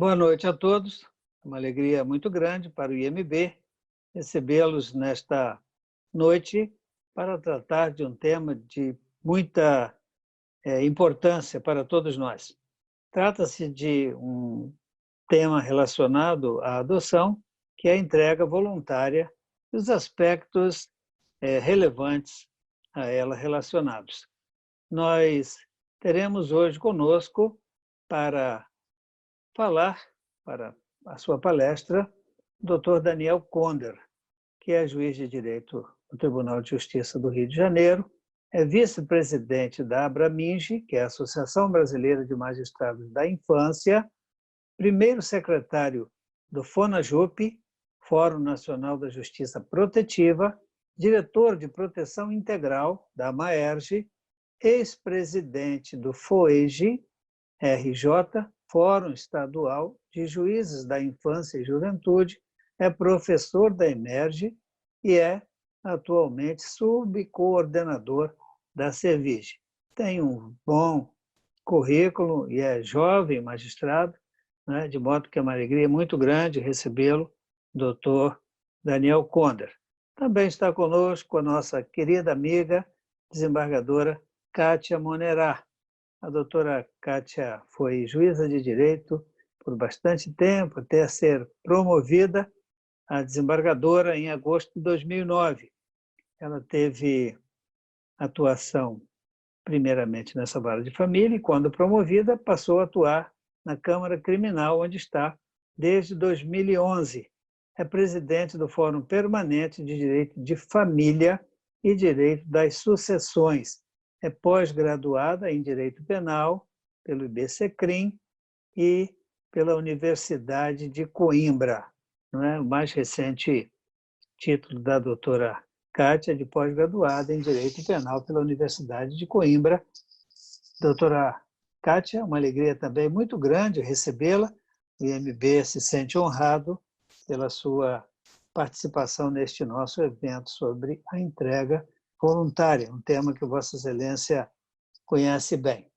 Boa noite a todos. É uma alegria muito grande para o IMB recebê-los nesta noite para tratar de um tema de muita importância para todos nós. Trata-se de um tema relacionado à adoção, que é a entrega voluntária dos aspectos relevantes a ela relacionados. Nós teremos hoje conosco para falar para a sua palestra o Dr. Daniel Conder, que é juiz de direito do Tribunal de Justiça do Rio de Janeiro, é vice-presidente da Abraminge, que é a Associação Brasileira de Magistrados da Infância, primeiro secretário do FONAJUP, Fórum Nacional da Justiça Protetiva, diretor de Proteção Integral da MAERJ, ex-presidente do FOEGE, RJ, Fórum Estadual de Juízes da Infância e Juventude, é professor da Emerge e é atualmente subcoordenador da CEVIG. Tem um bom currículo e é jovem magistrado, né, de modo que é uma alegria muito grande recebê-lo, doutor Daniel Conder. Também está conosco a nossa querida amiga, desembargadora Kátia Monerá. A doutora Kátia foi juíza de direito por bastante tempo, até ser promovida a desembargadora em agosto de 2009. Ela teve atuação primeiramente nessa vara de família e, quando promovida, passou a atuar na Câmara Criminal, onde está desde 2011. É presidente do Fórum Permanente de Direito de Família e Direito das Sucessões. É pós-graduada em Direito Penal pelo IBCCRIM e pela Universidade de Coimbra. Não é? O mais recente título da doutora Kátia, de pós-graduada em Direito Penal pela Universidade de Coimbra. Doutora Kátia, uma alegria também muito grande recebê-la. O IMB se sente honrado pela sua participação neste nosso evento sobre a entrega voluntária, um tema que Vossa Excelência conhece bem.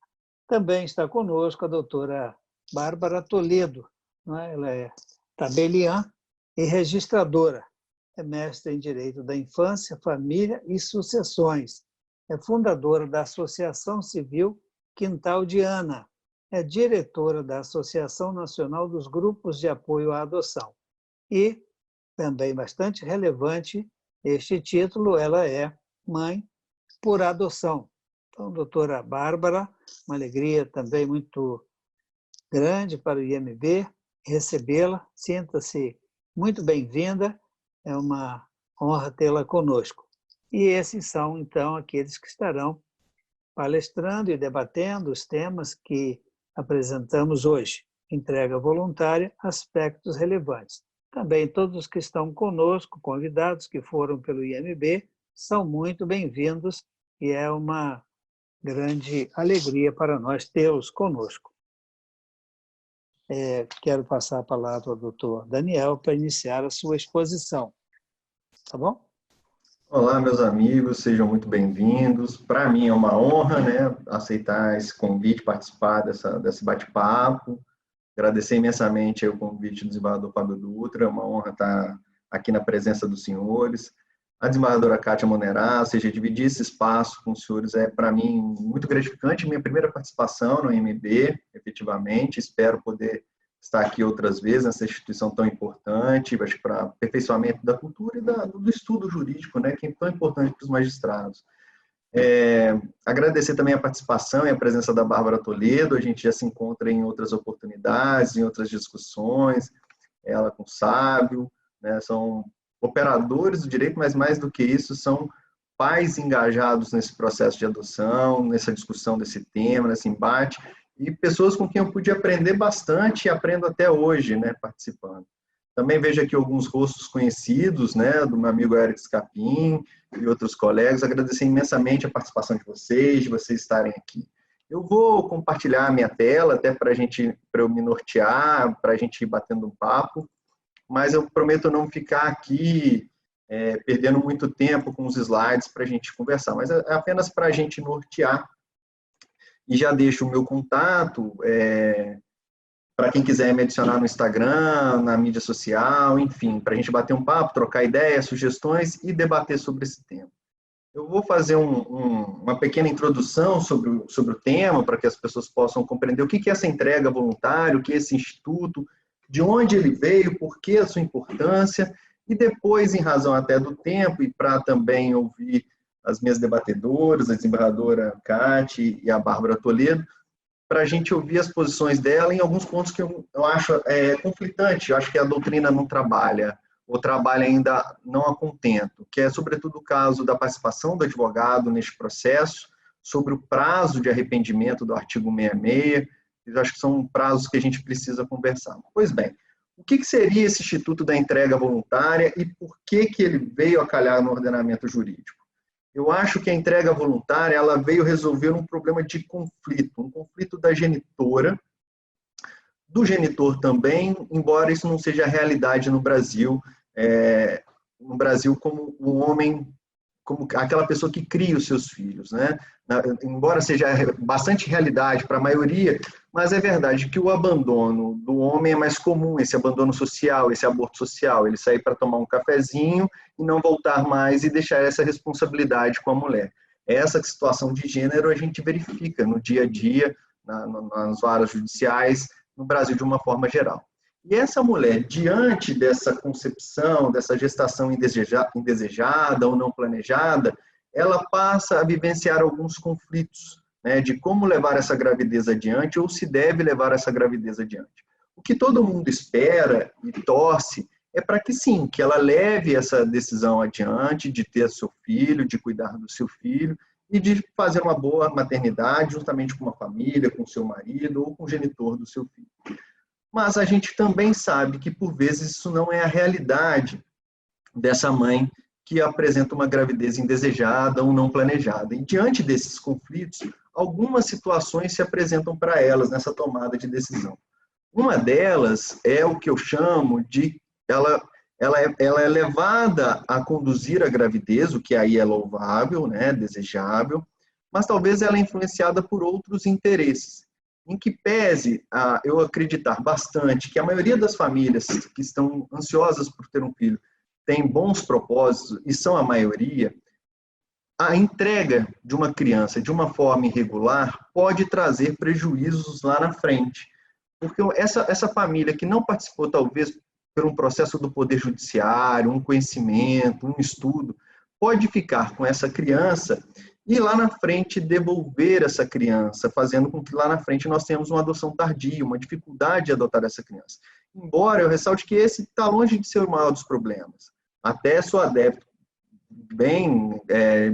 Também está conosco a doutora Bárbara Toledo, não é? Ela é tabeliã e registradora, é mestre em Direito da Infância, Família e Sucessões, é fundadora da Associação Civil Quintal de Ana, é diretora da Associação Nacional dos Grupos de Apoio à Adoção. E, também bastante relevante, este título, ela é mãe por adoção. Então, doutora Bárbara, uma alegria também muito grande para o IMB recebê-la. Sinta-se muito bem-vinda, é uma honra tê-la conosco. E esses são, então, aqueles que estarão palestrando e debatendo os temas que apresentamos hoje. Entrega voluntária, aspectos relevantes. Também todos os que estão conosco, convidados que foram pelo IMB, são muito bem-vindos e é uma grande alegria para nós tê-los conosco. Quero passar a palavra ao doutor Daniel para iniciar a sua exposição. Tá bom? Olá, meus amigos, sejam muito bem-vindos. Para mim é uma honra, né, aceitar esse convite, participar desse bate-papo. Agradecer imensamente o convite do desembargador Fábio Dutra, é uma honra estar aqui na presença dos senhores. A desembargadora Kátia Monerá, ou seja, dividir esse espaço com os senhores é, para mim, muito gratificante. Minha primeira participação no IMB, efetivamente. Espero poder estar aqui outras vezes nessa instituição tão importante, acho que para aperfeiçoamento da cultura e do estudo jurídico, né, que é tão importante para os magistrados. Agradecer também a participação e a presença da Bárbara Toledo. A gente já se encontra em outras oportunidades, em outras discussões, ela com o Sábio, né, são operadores do direito, mas mais do que isso, são pais engajados nesse processo de adoção, nessa discussão desse tema, nesse embate, e pessoas com quem eu pude aprender bastante e aprendo até hoje, né, participando. Também vejo aqui alguns rostos conhecidos, né, do meu amigo Eric Scapin e outros colegas. Agradecer imensamente a participação de vocês estarem aqui. Eu vou compartilhar a minha tela, até para eu me nortear, para a gente ir batendo um papo, mas eu prometo não ficar aqui perdendo muito tempo com os slides para a gente conversar, mas é apenas para a gente nortear. E já deixo o meu contato, para quem quiser me adicionar no Instagram, na mídia social, enfim, para a gente bater um papo, trocar ideias, sugestões e debater sobre esse tema. Eu vou fazer uma pequena introdução sobre o tema, para que as pessoas possam compreender o que é essa entrega voluntária, o que é esse instituto, de onde ele veio, por que a sua importância, e depois, em razão até do tempo, e para também ouvir as minhas debatedoras, a desembargadora Cate e a Bárbara Toledo, para a gente ouvir as posições dela em alguns pontos que eu acho conflitante, eu acho que a doutrina não trabalha, ou trabalha ainda não a contento, que é sobretudo o caso da participação do advogado neste processo, sobre o prazo de arrependimento do artigo 66, eu acho que são prazos que a gente precisa conversar. Pois bem, o que seria esse Instituto da Entrega Voluntária e por que ele veio a calhar no ordenamento jurídico? Eu acho que a entrega voluntária ela veio resolver um problema de conflito, um conflito da genitora, do genitor também, embora isso não seja a realidade no Brasil como um homem, como aquela pessoa que cria os seus filhos, né? Embora seja bastante realidade para a maioria, mas é verdade que o abandono do homem é mais comum, esse abandono social, esse aborto social, ele sair para tomar um cafezinho e não voltar mais e deixar essa responsabilidade com a mulher. Essa situação de gênero a gente verifica no dia a dia, nas varas judiciais, no Brasil de uma forma geral. E essa mulher, diante dessa concepção, dessa gestação indesejada ou não planejada, ela passa a vivenciar alguns conflitos, né, de como levar essa gravidez adiante ou se deve levar essa gravidez adiante. O que todo mundo espera e torce é para que sim, que ela leve essa decisão adiante de ter seu filho, de cuidar do seu filho e de fazer uma boa maternidade juntamente com uma família, com seu marido ou com o genitor do seu filho. Mas a gente também sabe que, por vezes, isso não é a realidade dessa mãe que apresenta uma gravidez indesejada ou não planejada. E, diante desses conflitos, algumas situações se apresentam para elas nessa tomada de decisão. Uma delas é o que eu chamo de... Ela é levada a conduzir a gravidez, o que aí é louvável, né, desejável, mas talvez ela é influenciada por outros interesses. Em que pese a eu acreditar bastante que a maioria das famílias que estão ansiosas por ter um filho tem bons propósitos, e são a maioria, a entrega de uma criança de uma forma irregular pode trazer prejuízos lá na frente. Porque essa família que não participou, talvez, por um processo do Poder Judiciário, um conhecimento, um estudo, pode ficar com essa criança e lá na frente devolver essa criança, fazendo com que lá na frente nós tenhamos uma adoção tardia, uma dificuldade de adotar essa criança. Embora eu ressalte que esse está longe de ser o maior dos problemas. Até sou adepto,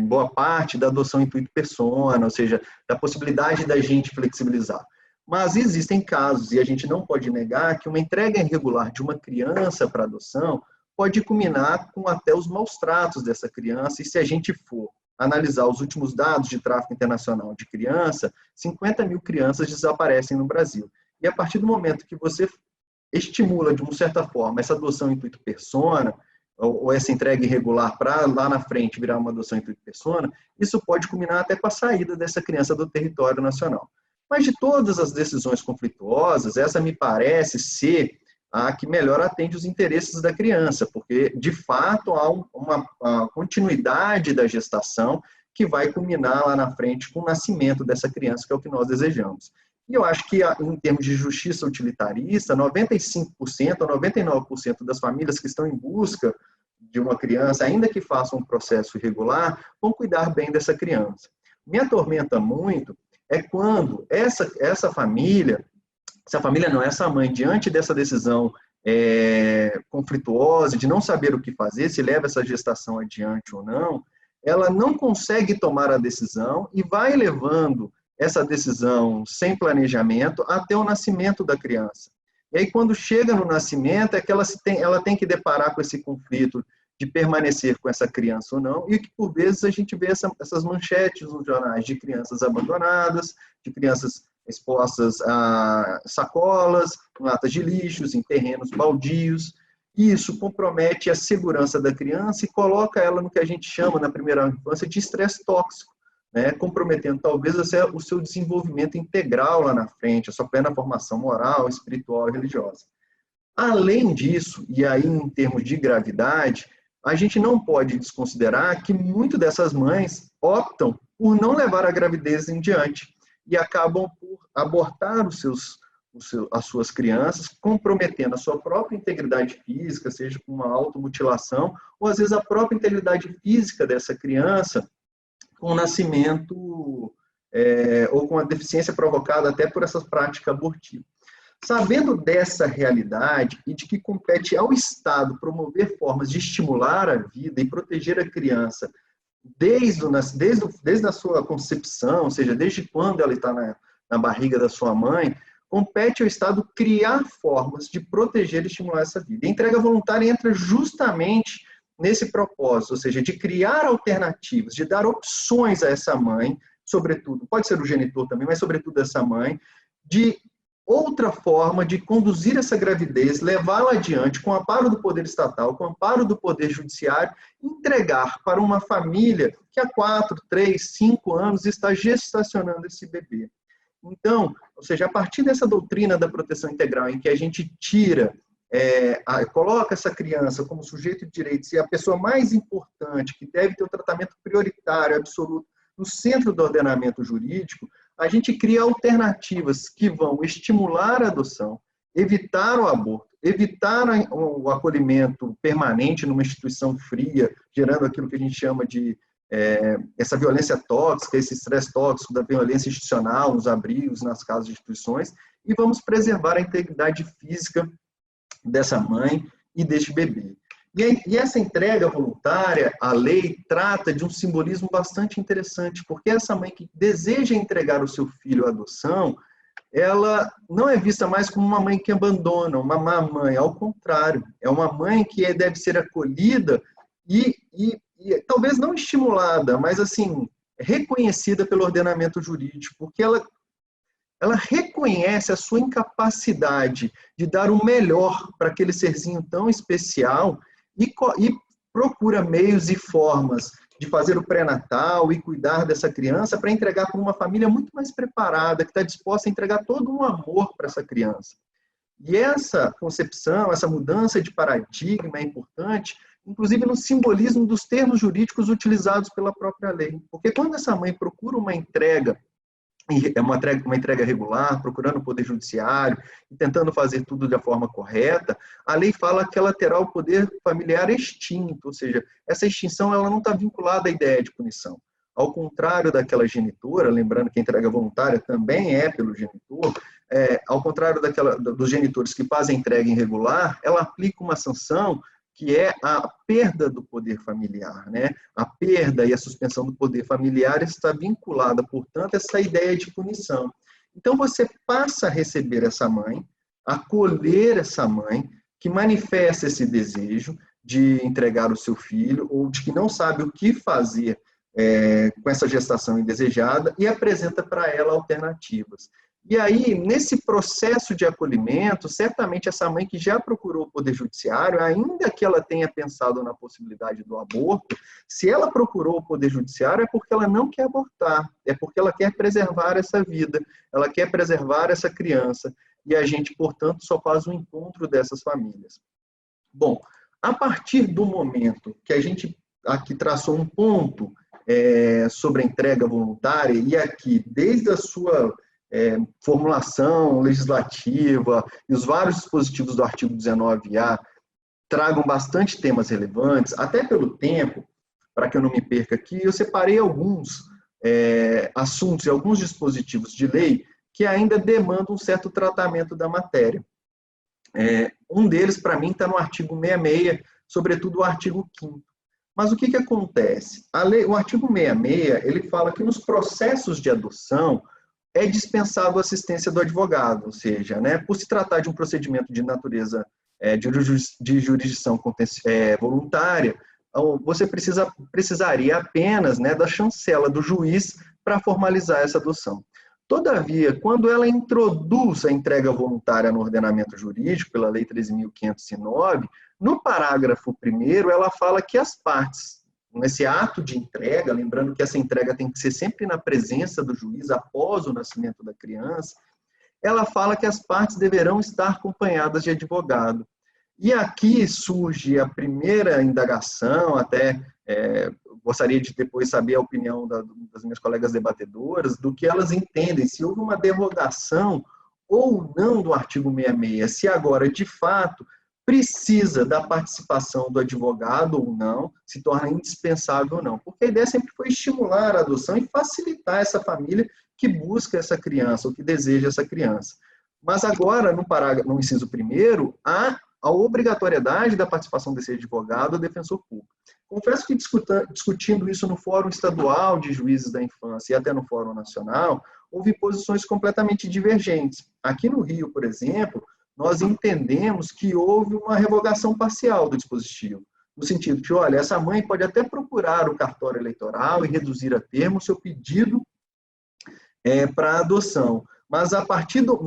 boa parte da adoção intuito persona, ou seja, da possibilidade da gente flexibilizar. Mas existem casos, e a gente não pode negar, que uma entrega irregular de uma criança para adoção pode culminar com até os maus tratos dessa criança, e se a gente for analisar os últimos dados de tráfico internacional de criança, 50 mil crianças desaparecem no Brasil. E a partir do momento que você estimula, de uma certa forma, essa adoção intuito persona, ou essa entrega irregular para lá na frente virar uma adoção intuito persona, isso pode culminar até com a saída dessa criança do território nacional. Mas de todas as decisões conflituosas, essa me parece ser a que melhor atende os interesses da criança, porque, de fato, há uma continuidade da gestação que vai culminar lá na frente com o nascimento dessa criança, que é o que nós desejamos. E eu acho que, em termos de justiça utilitarista, 95% ou 99% das famílias que estão em busca de uma criança, ainda que façam um processo irregular, vão cuidar bem dessa criança. Me atormenta muito é quando essa família não, essa mãe, diante dessa decisão conflituosa, de não saber o que fazer, se leva essa gestação adiante ou não, ela não consegue tomar a decisão e vai levando essa decisão sem planejamento até o nascimento da criança. E aí, quando chega no nascimento, é que ela tem que deparar com esse conflito de permanecer com essa criança ou não, e que, por vezes, a gente vê essas manchetes nos jornais de crianças abandonadas, de crianças expostas a sacolas, latas de lixos, em terrenos baldios, e isso compromete a segurança da criança e coloca ela no que a gente chama, na primeira infância, de estresse tóxico, né, comprometendo talvez o seu desenvolvimento integral lá na frente, a sua plena formação moral, espiritual e religiosa. Além disso, e aí em termos de gravidade, a gente não pode desconsiderar que muitas dessas mães optam por não levar a gravidez em diante e acabam por abortar as suas crianças, comprometendo a sua própria integridade física, seja com uma automutilação, ou às vezes a própria integridade física dessa criança com o nascimento ou com a deficiência provocada até por essa prática abortiva. Sabendo dessa realidade e de que compete ao Estado promover formas de estimular a vida e proteger a criança desde a sua concepção, ou seja, desde quando ela está na barriga da sua mãe, compete ao Estado criar formas de proteger e estimular essa vida. A entrega voluntária entra justamente nesse propósito, ou seja, de criar alternativas, de dar opções a essa mãe, sobretudo, pode ser o genitor também, mas sobretudo essa mãe, de outra forma de conduzir essa gravidez, levá-la adiante com o amparo do poder estatal, com o amparo do poder judiciário, entregar para uma família que há 4, 3, 5 anos está gestacionando esse bebê. Então, ou seja, a partir dessa doutrina da proteção integral, em que a gente tira, coloca essa criança como sujeito de direitos e a pessoa mais importante, que deve ter o tratamento prioritário, absoluto, no centro do ordenamento jurídico, a gente cria alternativas que vão estimular a adoção, evitar o aborto, evitar o acolhimento permanente numa instituição fria, gerando aquilo que a gente chama de essa violência tóxica, esse estresse tóxico da violência institucional, nos abrigos, nas casas de instituições, e vamos preservar a integridade física dessa mãe e deste bebê. E essa entrega voluntária, a lei trata de um simbolismo bastante interessante, porque essa mãe que deseja entregar o seu filho à adoção, ela não é vista mais como uma mãe que abandona, uma má mãe, ao contrário, é uma mãe que deve ser acolhida e talvez não estimulada, mas assim, reconhecida pelo ordenamento jurídico, porque ela reconhece a sua incapacidade de dar o melhor para aquele serzinho tão especial e procura meios e formas de fazer o pré-natal e cuidar dessa criança para entregar para uma família muito mais preparada, que está disposta a entregar todo um amor para essa criança. E essa concepção, essa mudança de paradigma é importante, inclusive no simbolismo dos termos jurídicos utilizados pela própria lei. Porque quando essa mãe procura uma entrega regular, procurando o poder judiciário e tentando fazer tudo da forma correta, a lei fala que ela terá o poder familiar extinto, ou seja, essa extinção ela não está vinculada à ideia de punição. Ao contrário daquela genitora, lembrando que a entrega voluntária também é pelo genitor, ao contrário dos genitores que fazem entrega irregular, ela aplica uma sanção que é a perda do poder familiar, né? A perda e a suspensão do poder familiar está vinculada, portanto, a essa ideia de punição. Então, você passa a receber essa mãe, acolher essa mãe, que manifesta esse desejo de entregar o seu filho, ou de que não sabe o que fazer com essa gestação indesejada, e apresenta para ela alternativas. E aí, nesse processo de acolhimento, certamente essa mãe que já procurou o Poder Judiciário, ainda que ela tenha pensado na possibilidade do aborto, se ela procurou o Poder Judiciário é porque ela não quer abortar, é porque ela quer preservar essa vida, ela quer preservar essa criança, e a gente, portanto, só faz o encontro dessas famílias. Bom, a partir do momento que a gente aqui traçou um ponto sobre a entrega voluntária, e aqui, desde a sua formulação legislativa e os vários dispositivos do artigo 19A tragam bastante temas relevantes, até pelo tempo, para que eu não me perca aqui, eu separei alguns assuntos e alguns dispositivos de lei que ainda demandam um certo tratamento da matéria. Um deles, para mim, está no artigo 66, sobretudo o artigo 5º. Mas o que acontece? O artigo 66, ele fala que nos processos de adoção, é dispensável a assistência do advogado, ou seja, né, por se tratar de um procedimento de natureza de jurisdição voluntária, você precisaria apenas, né, da chancela do juiz para formalizar essa adoção. Todavia, quando ela introduz a entrega voluntária no ordenamento jurídico, pela Lei 13.509, no parágrafo 1º, ela fala que as partes nesse ato de entrega, lembrando que essa entrega tem que ser sempre na presença do juiz, após o nascimento da criança, ela fala que as partes deverão estar acompanhadas de advogado. E aqui surge a primeira indagação, até gostaria de depois saber a opinião das minhas colegas debatedoras, do que elas entendem, se houve uma derrogação ou não do artigo 66, se agora, de fato, precisa da participação do advogado ou não, se torna indispensável ou não. Porque a ideia sempre foi estimular a adoção e facilitar essa família que busca essa criança, ou que deseja essa criança. Mas agora, no inciso 1º, há a obrigatoriedade da participação desse advogado ou defensor público. Confesso que discutindo isso no Fórum Estadual de Juízes da Infância e até no Fórum Nacional, houve posições completamente divergentes. Aqui no Rio, por exemplo, nós entendemos que houve uma revogação parcial do dispositivo, no sentido de, olha, essa mãe pode até procurar o cartório eleitoral e reduzir a termo o seu pedido para adoção, mas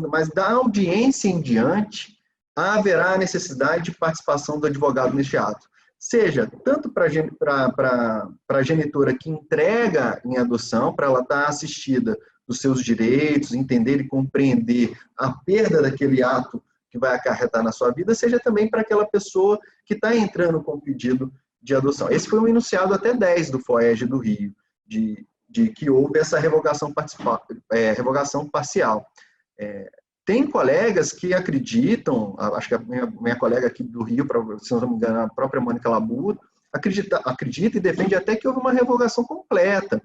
mas da audiência em diante, haverá necessidade de participação do advogado neste ato. Seja tanto para a genitora que entrega em adoção, para ela estar assistida dos seus direitos, entender e compreender a perda daquele ato que vai acarretar na sua vida, seja também para aquela pessoa que está entrando com o pedido de adoção. Esse foi um enunciado até 10 do FOEG do Rio, de que houve essa revogação parcial. Tem colegas que acreditam, acho que a minha colega aqui do Rio, se não me engano, a própria Mônica Labuto, acredita e defende até que houve uma revogação completa,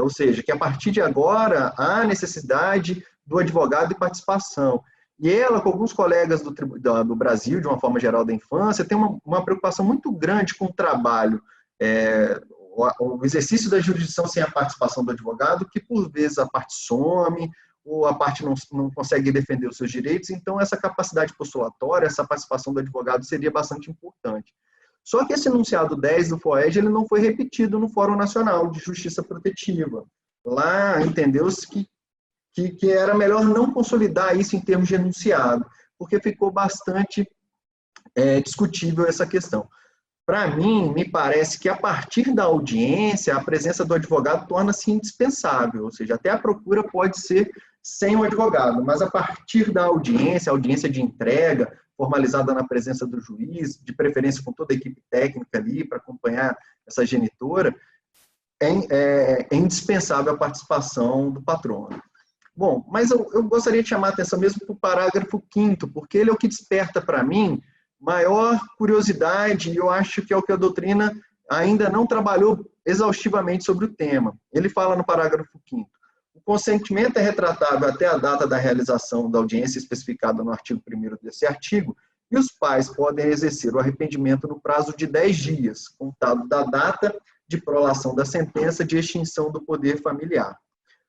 ou seja, que a partir de agora há necessidade do advogado de participação. E ela, com alguns colegas do Brasil, de uma forma geral da infância, tem uma preocupação muito grande com o trabalho, o exercício da jurisdição sem a participação do advogado, que por vezes a parte some, ou a parte não consegue defender os seus direitos, então essa capacidade postulatória, essa participação do advogado seria bastante importante. Só que esse enunciado 10 do FOEG, ele não foi repetido no Fórum Nacional de Justiça Protetiva. Lá entendeu-se que era melhor não consolidar isso em termos de enunciado, porque ficou bastante discutível essa questão. Para mim, me parece que a partir da audiência, a presença do advogado torna-se indispensável, ou seja, até a procura pode ser sem o advogado, mas a partir da audiência, a audiência de entrega, formalizada na presença do juiz, de preferência com toda a equipe técnica ali para acompanhar essa genitora, é indispensável a participação do patrono. Bom, mas eu gostaria de chamar a atenção mesmo para o parágrafo 5º, porque ele é o que desperta para mim maior curiosidade, e eu acho que é o que a doutrina ainda não trabalhou exaustivamente sobre o tema. Ele fala no parágrafo 5º, o consentimento é retratável até a data da realização da audiência especificada no artigo 1º desse artigo, e os pais podem exercer o arrependimento no prazo de 10 dias, contado da data de prolação da sentença de extinção do poder familiar.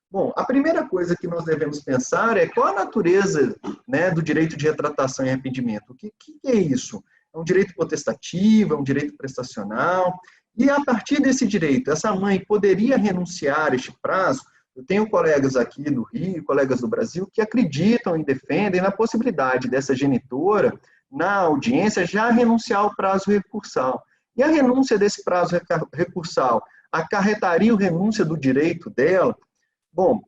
Bom, a primeira coisa que nós devemos pensar é qual a natureza, né, do direito de retratação e arrependimento. O que é isso? É um direito potestativo, é um direito prestacional, e a partir desse direito, essa mãe poderia renunciar a este prazo. Eu tenho colegas aqui do Rio, colegas do Brasil, que acreditam e defendem na possibilidade dessa genitora, na audiência, já renunciar ao prazo recursal. E a renúncia desse prazo recursal acarretaria a renúncia do direito dela? Bom,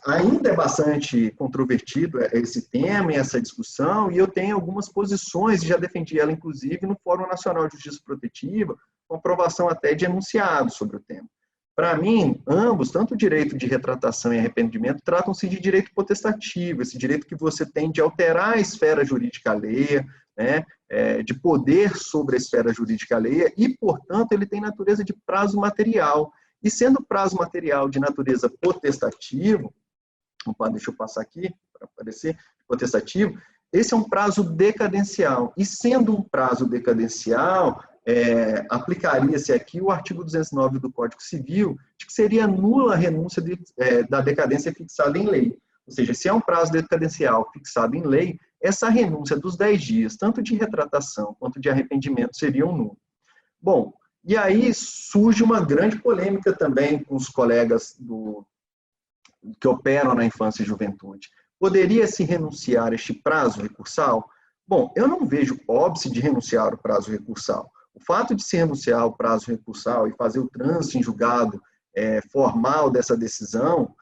ainda é bastante controvertido esse tema e essa discussão, e eu tenho algumas posições, e já defendi ela, inclusive, no Fórum Nacional de Justiça Protetiva, com aprovação até de enunciados sobre o tema. Para mim, ambos, tanto o direito de retratação e arrependimento, tratam-se de direito potestativo, esse direito que você tem de alterar a esfera jurídica alheia, né, de poder sobre a esfera jurídica alheia, e, portanto, ele tem natureza de prazo material. E sendo prazo material de natureza potestativo, deixa eu passar aqui para aparecer, potestativo, esse é um prazo decadencial. E sendo um prazo decadencial, aplicaria-se aqui o artigo 209 do Código Civil, de que seria nula a renúncia da decadência fixada em lei. Ou seja, se é um prazo decadencial fixado em lei, essa renúncia dos 10 dias, tanto de retratação quanto de arrependimento, seriam nulos. Bom, e aí surge uma grande polêmica também com os colegas que operam na infância e juventude. Poderia-se renunciar a este prazo recursal? Bom, eu não vejo óbice de renunciar ao prazo recursal. O fato de se renunciar ao prazo recursal e fazer o trânsito em julgado formal dessa decisão,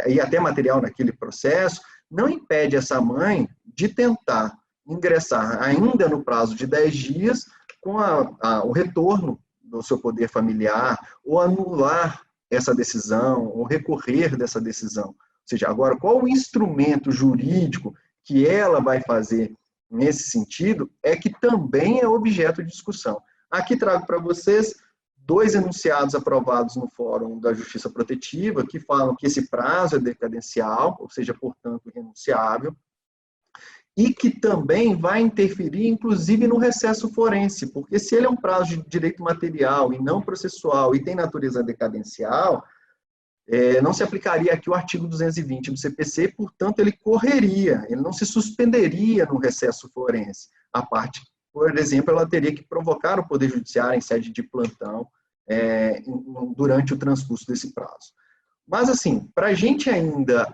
e até material naquele processo, não impede essa mãe de tentar ingressar ainda no prazo de 10 dias com o retorno do seu poder familiar, ou anular essa decisão, ou recorrer dessa decisão. Ou seja, agora, qual o instrumento jurídico que ela vai fazer nesse sentido é que também é objeto de discussão. Aqui trago para vocês 2 enunciados aprovados no Fórum da Justiça Protetiva, que falam que esse prazo é decadencial, ou seja, portanto, irrenunciável, e que também vai interferir, inclusive, no recesso forense, porque se ele é um prazo de direito material e não processual e tem natureza decadencial, não se aplicaria aqui o artigo 220 do CPC, portanto, ele correria, ele não se suspenderia no recesso forense. A parte, por exemplo, ela teria que provocar o Poder Judiciário em sede de plantão durante o transcurso desse prazo. Mas, assim, para a gente ainda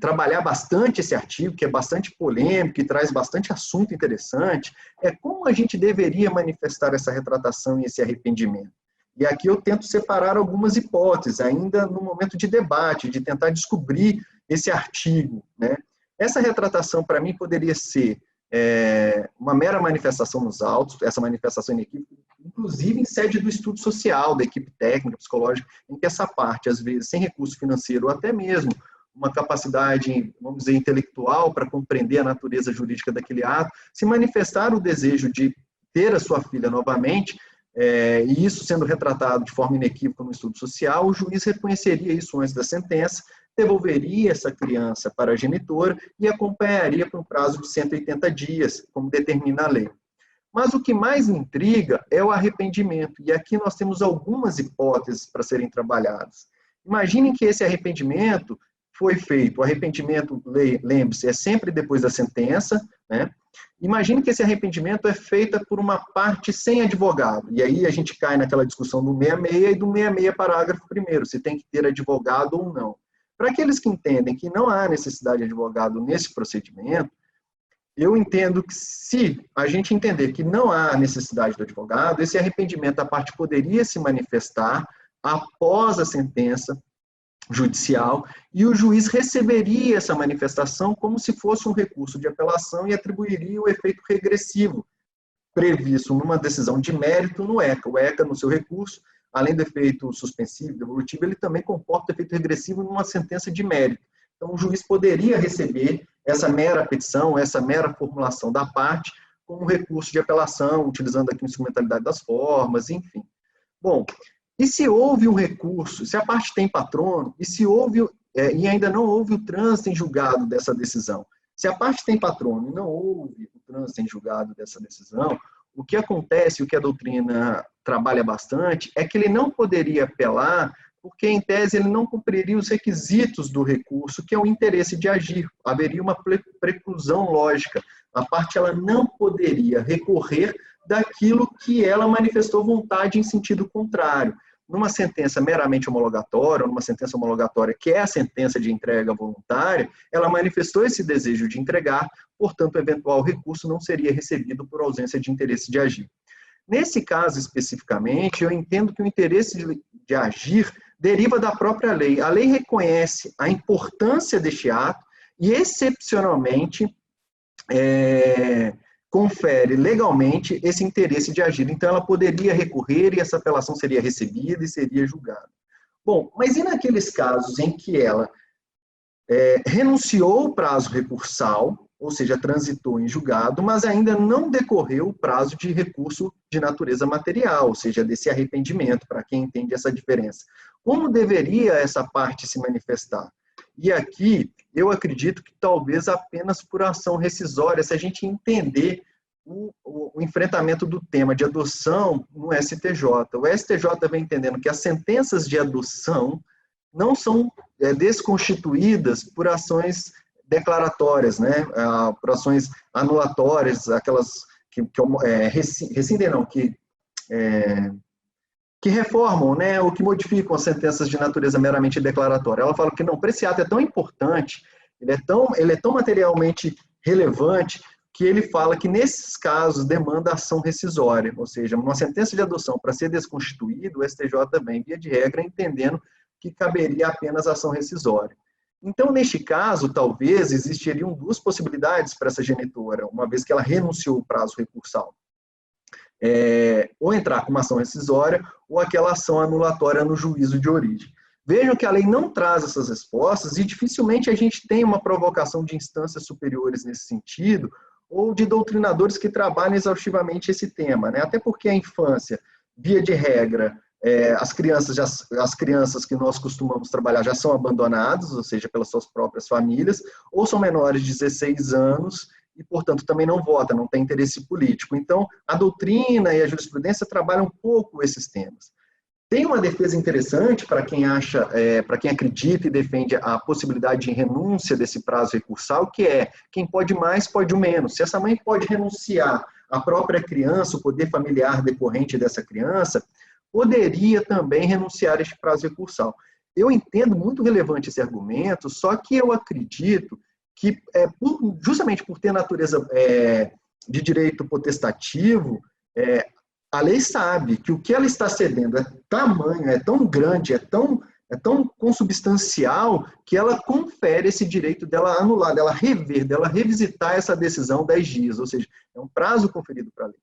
trabalhar bastante esse artigo, que é bastante polêmico e traz bastante assunto interessante, é como a gente deveria manifestar essa retratação e esse arrependimento. E aqui eu tento separar algumas hipóteses, ainda no momento de debate, de tentar descobrir esse artigo, né? Essa retratação, para mim, poderia ser uma mera manifestação nos autos, essa manifestação inequívoca, inclusive em sede do estudo social, da equipe técnica, psicológica, em que essa parte, às vezes, sem recurso financeiro, ou até mesmo uma capacidade, vamos dizer, intelectual para compreender a natureza jurídica daquele ato, se manifestar o desejo de ter a sua filha novamente, e isso sendo retratado de forma inequívoca no estudo social, o juiz reconheceria isso antes da sentença, devolveria essa criança para a genitora e acompanharia por um prazo de 180 dias, como determina a lei. Mas o que mais me intriga é o arrependimento, e aqui nós temos algumas hipóteses para serem trabalhadas. Imaginem que esse arrependimento foi feito, o arrependimento, lembre-se, é sempre depois da sentença, né? Imagine que esse arrependimento é feito por uma parte sem advogado, e aí a gente cai naquela discussão do 66 e do 66 parágrafo 1º, se tem que ter advogado ou não. Para aqueles que entendem que não há necessidade de advogado nesse procedimento, eu entendo que se a gente entender que não há necessidade do advogado, esse arrependimento da parte poderia se manifestar após a sentença judicial e o juiz receberia essa manifestação como se fosse um recurso de apelação e atribuiria o efeito regressivo previsto numa decisão de mérito no ECA. O ECA, no seu recurso, além do efeito suspensivo, devolutivo, ele também comporta efeito regressivo numa sentença de mérito. Então, o juiz poderia receber essa mera petição, essa mera formulação da parte, como recurso de apelação, utilizando aqui a instrumentalidade das formas, enfim. Bom, e se houve um recurso, se a parte tem patrono, e se houve, e ainda não houve o trânsito em julgado dessa decisão, se a parte tem patrono e não houve o trânsito em julgado dessa decisão, o que acontece, o que a doutrina trabalha bastante, é que ele não poderia apelar, porque, em tese, ele não cumpriria os requisitos do recurso, que é o interesse de agir. Haveria uma preclusão lógica. A parte ela não poderia recorrer daquilo que ela manifestou vontade em sentido contrário. Numa sentença meramente homologatória, ou numa sentença homologatória que é a sentença de entrega voluntária, ela manifestou esse desejo de entregar, portanto, o eventual recurso não seria recebido por ausência de interesse de agir. Nesse caso, especificamente, eu entendo que o interesse de agir deriva da própria lei. A lei reconhece a importância deste ato e, excepcionalmente, confere legalmente esse interesse de agir. Então, ela poderia recorrer e essa apelação seria recebida e seria julgada. Bom, mas e naqueles casos em que ela renunciou o prazo recursal, ou seja, transitou em julgado, mas ainda não decorreu o prazo de recurso de natureza material, ou seja, desse arrependimento, para quem entende essa diferença. Como deveria essa parte se manifestar? E aqui, eu acredito que talvez apenas por ação rescisória, se a gente entender o enfrentamento do tema de adoção no STJ. O STJ vem entendendo que as sentenças de adoção não são desconstituídas por ações declaratórias, né? Por ações anulatórias, aquelas que rescindem, não, que reformam, né, ou que modificam as sentenças de natureza meramente declaratória. Ela fala que não, esse ato é tão importante, ele é tão materialmente relevante, que ele fala que nesses casos demanda ação rescisória, ou seja, uma sentença de adoção para ser desconstituído, o STJ também, via de regra, entendendo que caberia apenas ação rescisória. Então, neste caso, talvez existiriam duas possibilidades para essa genitora, uma vez que ela renunciou ao prazo recursal. Ou entrar com uma ação rescisória, ou aquela ação anulatória no juízo de origem. Vejam que a lei não traz essas respostas e dificilmente a gente tem uma provocação de instâncias superiores nesse sentido, ou de doutrinadores que trabalham exaustivamente esse tema, né? Até porque a infância, via de regra, as crianças que nós costumamos trabalhar já são abandonadas, ou seja, pelas suas próprias famílias, ou são menores de 16 anos e, portanto, também não votam, não tem interesse político. Então, a doutrina e a jurisprudência trabalham um pouco esses temas. Tem uma defesa interessante para quem acha, para quem acredita e defende a possibilidade de renúncia desse prazo recursal, que é quem pode mais, pode o menos. Se essa mãe pode renunciar à própria criança, o poder familiar decorrente dessa criança, poderia também renunciar a este prazo recursal. Eu entendo muito relevante esse argumento, só que eu acredito que, justamente por ter natureza de direito potestativo, a lei sabe que o que ela está cedendo é tamanho, é tão grande, é tão consubstancial, que ela confere esse direito dela anular, dela rever, dela revisitar essa decisão 10 dias, ou seja, é um prazo conferido para a lei.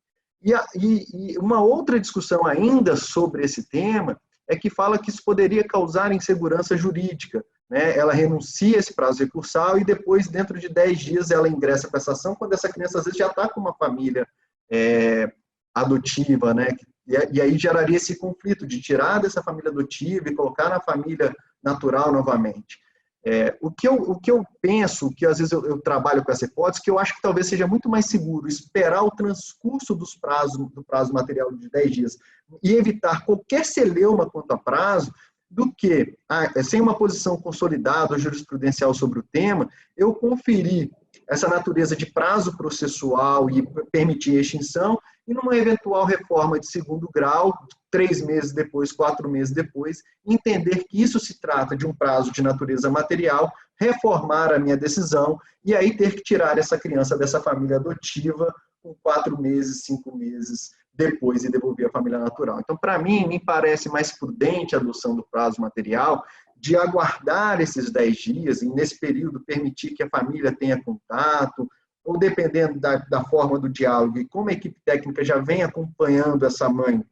E uma outra discussão ainda sobre esse tema é que fala que isso poderia causar insegurança jurídica, né? Ela renuncia a esse prazo recursal e depois, dentro de 10 dias, ela ingressa com essa ação, quando essa criança, às vezes, já está com uma família adotiva, né? E aí geraria esse conflito de tirar dessa família adotiva e colocar na família natural novamente. O que eu penso, que às vezes eu trabalho com essa hipótese, que eu acho que talvez seja muito mais seguro esperar o transcurso do prazo material de 10 dias e evitar qualquer celeuma quanto a prazo, do que, sem uma posição consolidada ou jurisprudencial sobre o tema, eu conferir essa natureza de prazo processual e permitir a extinção, e numa eventual reforma de segundo grau, 3 meses depois, 4 meses depois, entender que isso se trata de um prazo de natureza material, reformar a minha decisão, e aí ter que tirar essa criança dessa família adotiva com 4 meses, 5 meses depois e devolver à família natural. Então, para mim, me parece mais prudente a adoção do prazo material, de aguardar esses 10 dias e, nesse período, permitir que a família tenha contato, ou dependendo da forma do diálogo, e como a equipe técnica já vem acompanhando essa mãe,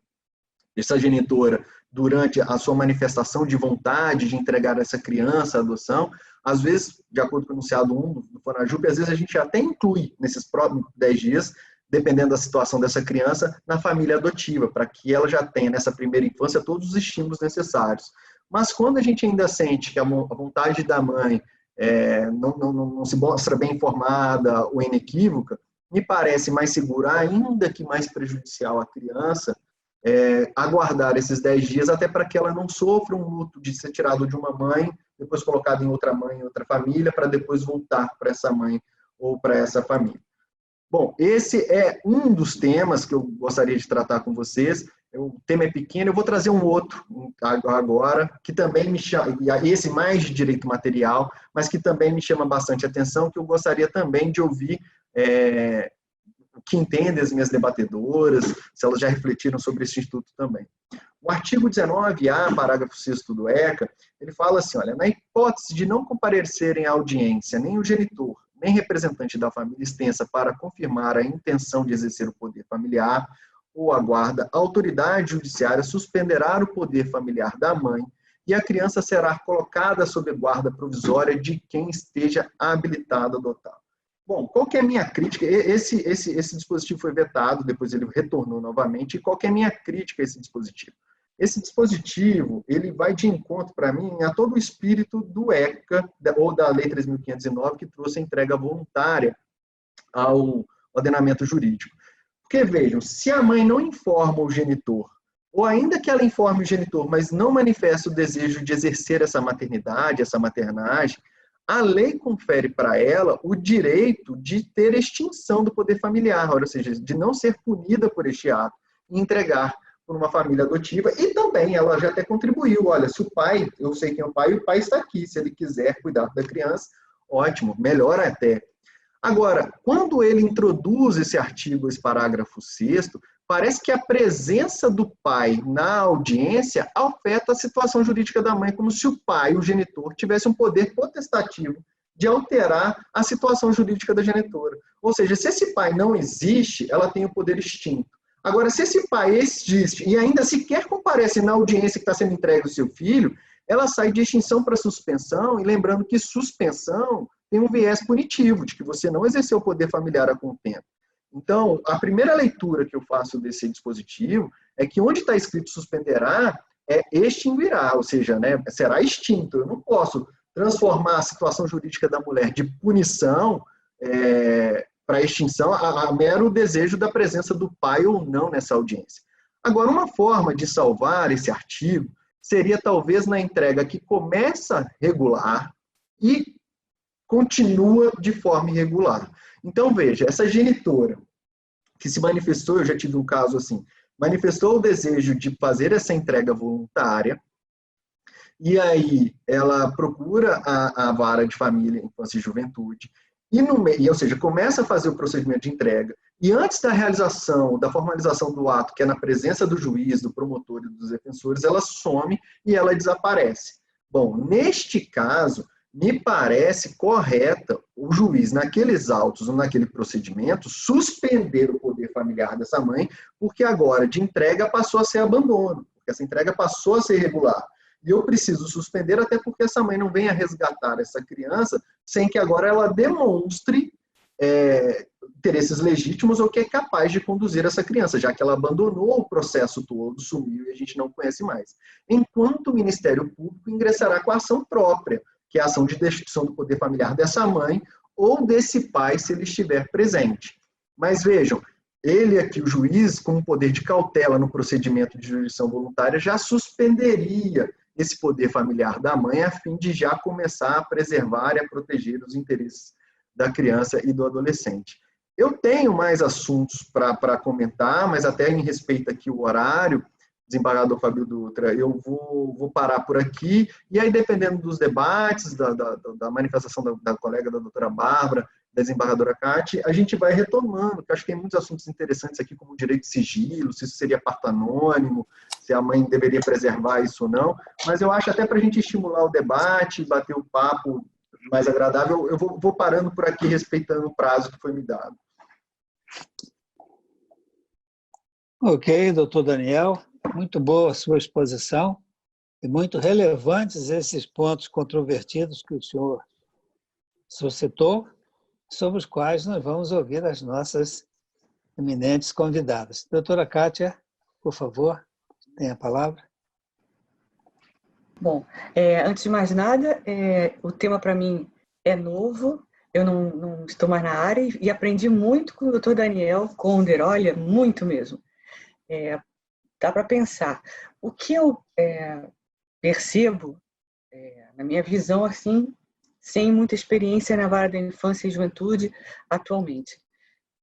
essa genitora, durante a sua manifestação de vontade de entregar essa criança à adoção, às vezes, de acordo com o enunciado 1 do FONAJUP, às vezes a gente até inclui nesses próximos 10 dias, dependendo da situação dessa criança, na família adotiva, para que ela já tenha, nessa primeira infância, todos os estímulos necessários. Mas quando a gente ainda sente que a vontade da mãe não se mostra bem informada ou inequívoca, me parece mais seguro, ainda que mais prejudicial à criança, aguardar esses 10 dias, até para que ela não sofra um luto de ser tirado de uma mãe, depois colocado em outra mãe, em outra família, para depois voltar para essa mãe ou para essa família. Bom, esse é um dos temas que eu gostaria de tratar com vocês. O tema é pequeno, eu vou trazer um outro agora, que também me chama, esse mais de direito material, mas que também me chama bastante atenção, que eu gostaria também de ouvir o que entendem as minhas debatedoras, se elas já refletiram sobre esse instituto também. O artigo 19A, parágrafo 6º do ECA, ele fala assim, olha, na hipótese de não comparecerem à audiência nem o genitor, nem representante da família extensa para confirmar a intenção de exercer o poder familiar ou a guarda, a autoridade judiciária suspenderá o poder familiar da mãe e a criança será colocada sob guarda provisória de quem esteja habilitado a adotá-la. Bom, qual que é a minha crítica? Esse dispositivo foi vetado, depois ele retornou novamente, e qual que é a minha crítica a esse dispositivo? Esse dispositivo, ele vai de encontro, para mim, a todo o espírito do ECA, ou da Lei 3.509, que trouxe a entrega voluntária ao ordenamento jurídico. Porque, vejam, se a mãe não informa o genitor, ou ainda que ela informe o genitor, mas não manifesta o desejo de exercer essa maternidade, essa maternagem, a lei confere para ela o direito de ter extinção do poder familiar, ou seja, de não ser punida por este ato e entregar por uma família adotiva, e também ela já até contribuiu, olha, se o pai, eu sei quem é o pai está aqui, se ele quiser cuidar da criança, ótimo, melhor até. Agora, quando ele introduz esse artigo, esse parágrafo 6º, parece que a presença do pai na audiência afeta a situação jurídica da mãe, como se o pai, o genitor, tivesse um poder potestativo de alterar a situação jurídica da genitora. Ou seja, se esse pai não existe, ela tem o poder extinto. Agora, se esse pai existe e ainda sequer comparece na audiência que está sendo entregue ao seu filho, ela sai de extinção para suspensão, e lembrando que suspensão tem um viés punitivo, de que você não exerceu o poder familiar a contento. Então, a primeira leitura que eu faço desse dispositivo é que onde está escrito suspenderá, é extinguirá, ou seja, né, será extinto. Eu não posso transformar a situação jurídica da mulher de punição para extinção a mero desejo da presença do pai ou não nessa audiência. Agora, uma forma de salvar esse artigo seria talvez na entrega que começa regular e continua de forma irregular. Então, veja, essa genitora que se manifestou, eu já tive um caso assim, manifestou o desejo de fazer essa entrega voluntária, e aí ela procura a vara de família, infância e juventude, ou seja, começa a fazer o procedimento de entrega, e antes da realização, da formalização do ato, que é na presença do juiz, do promotor e dos defensores, ela some e ela desaparece. Bom, neste caso, me parece correta o juiz, naqueles autos ou naquele procedimento, suspender o poder familiar dessa mãe, porque agora de entrega passou a ser abandono, porque essa entrega passou a ser irregular. E eu preciso suspender até porque essa mãe não venha resgatar essa criança sem que agora ela demonstre interesses legítimos ou que é capaz de conduzir essa criança, já que ela abandonou o processo todo, sumiu e a gente não conhece mais. Enquanto o Ministério Público ingressará com a ação própria, que é a ação de destituição do poder familiar dessa mãe ou desse pai, se ele estiver presente. Mas vejam, ele aqui, o juiz, com o poder de cautela no procedimento de jurisdição voluntária, já suspenderia esse poder familiar da mãe a fim de já começar a preservar e a proteger os interesses da criança e do adolescente. Eu tenho mais assuntos para comentar, mas até em respeito aqui ao horário, desembargador Fábio Dutra, eu vou parar por aqui, e aí dependendo dos debates, da manifestação da colega da doutora Bárbara, da desembargadora Cátia, a gente vai retomando, que acho que tem muitos assuntos interessantes aqui, como o direito de sigilo, se isso seria parto anônimo, se a mãe deveria preservar isso ou não, mas eu acho até para a gente estimular o debate, bater o papo mais agradável, eu vou parando por aqui, respeitando o prazo que foi me dado. Ok, doutor Daniel. Muito boa a sua exposição e muito relevantes esses pontos controvertidos que o senhor suscitou, sobre os quais nós vamos ouvir as nossas eminentes convidadas. Doutora Cátia, por favor, tem a palavra. Bom, antes de mais nada, o tema para mim é novo, eu não estou mais na área e aprendi muito com o doutor Daniel Conder, olha, muito mesmo. Dá para pensar. O que eu percebo, na minha visão, assim, sem muita experiência na vara da infância e juventude atualmente,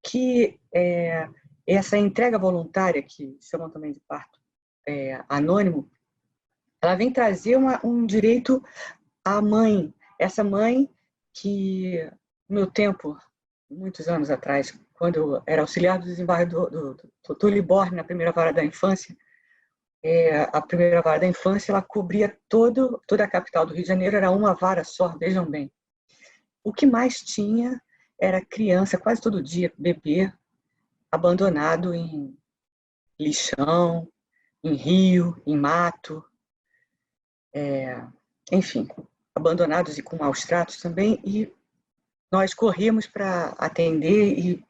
que essa entrega voluntária, que chamam também de parto anônimo, ela vem trazer um direito à mãe. Essa mãe que, no meu tempo, muitos anos atrás, quando eu era auxiliar do desembargador do doutor Liborne na primeira vara da infância, a primeira vara da infância ela cobria toda a capital do Rio de Janeiro, era uma vara só, vejam bem. O que mais tinha era criança, quase todo dia, bebê, abandonado em lixão, em rio, em mato, enfim, abandonados e com maus tratos também, e nós corríamos para atender e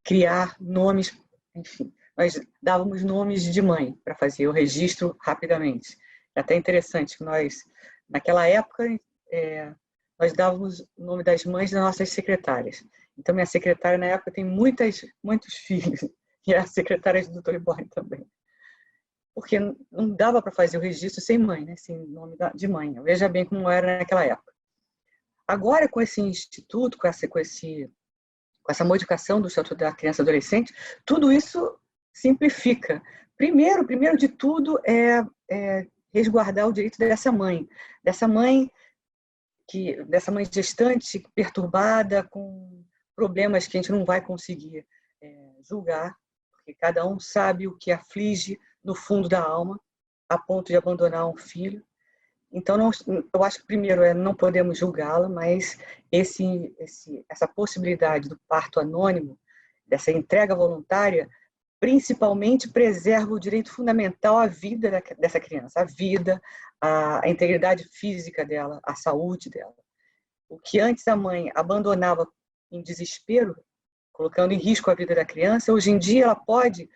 criar nomes, enfim, nós dávamos nomes de mãe para fazer o registro rapidamente. É até interessante que nós, naquela época, nós dávamos o nome das mães das nossas secretárias. Então, minha secretária, na época, tem muitos filhos, e a secretária do doutor Liborne também. Porque não dava para fazer o registro sem mãe, né? Sem nome de mãe. Veja bem como era naquela época. Agora, com esse instituto, com essa modificação do Estatuto da Criança e Adolescente, tudo isso simplifica. Primeiro de tudo, resguardar o direito dessa mãe dessa mãe gestante perturbada, com problemas que a gente não vai conseguir julgar, porque cada um sabe o que aflige no fundo da alma, a ponto de abandonar um filho. Então, eu acho que primeiro não podemos julgá-la, mas essa possibilidade do parto anônimo, dessa entrega voluntária, principalmente preserva o direito fundamental à vida dessa criança, a vida, a integridade física dela, a saúde dela. O que antes a mãe abandonava em desespero, colocando em risco a vida da criança, hoje em dia ela pode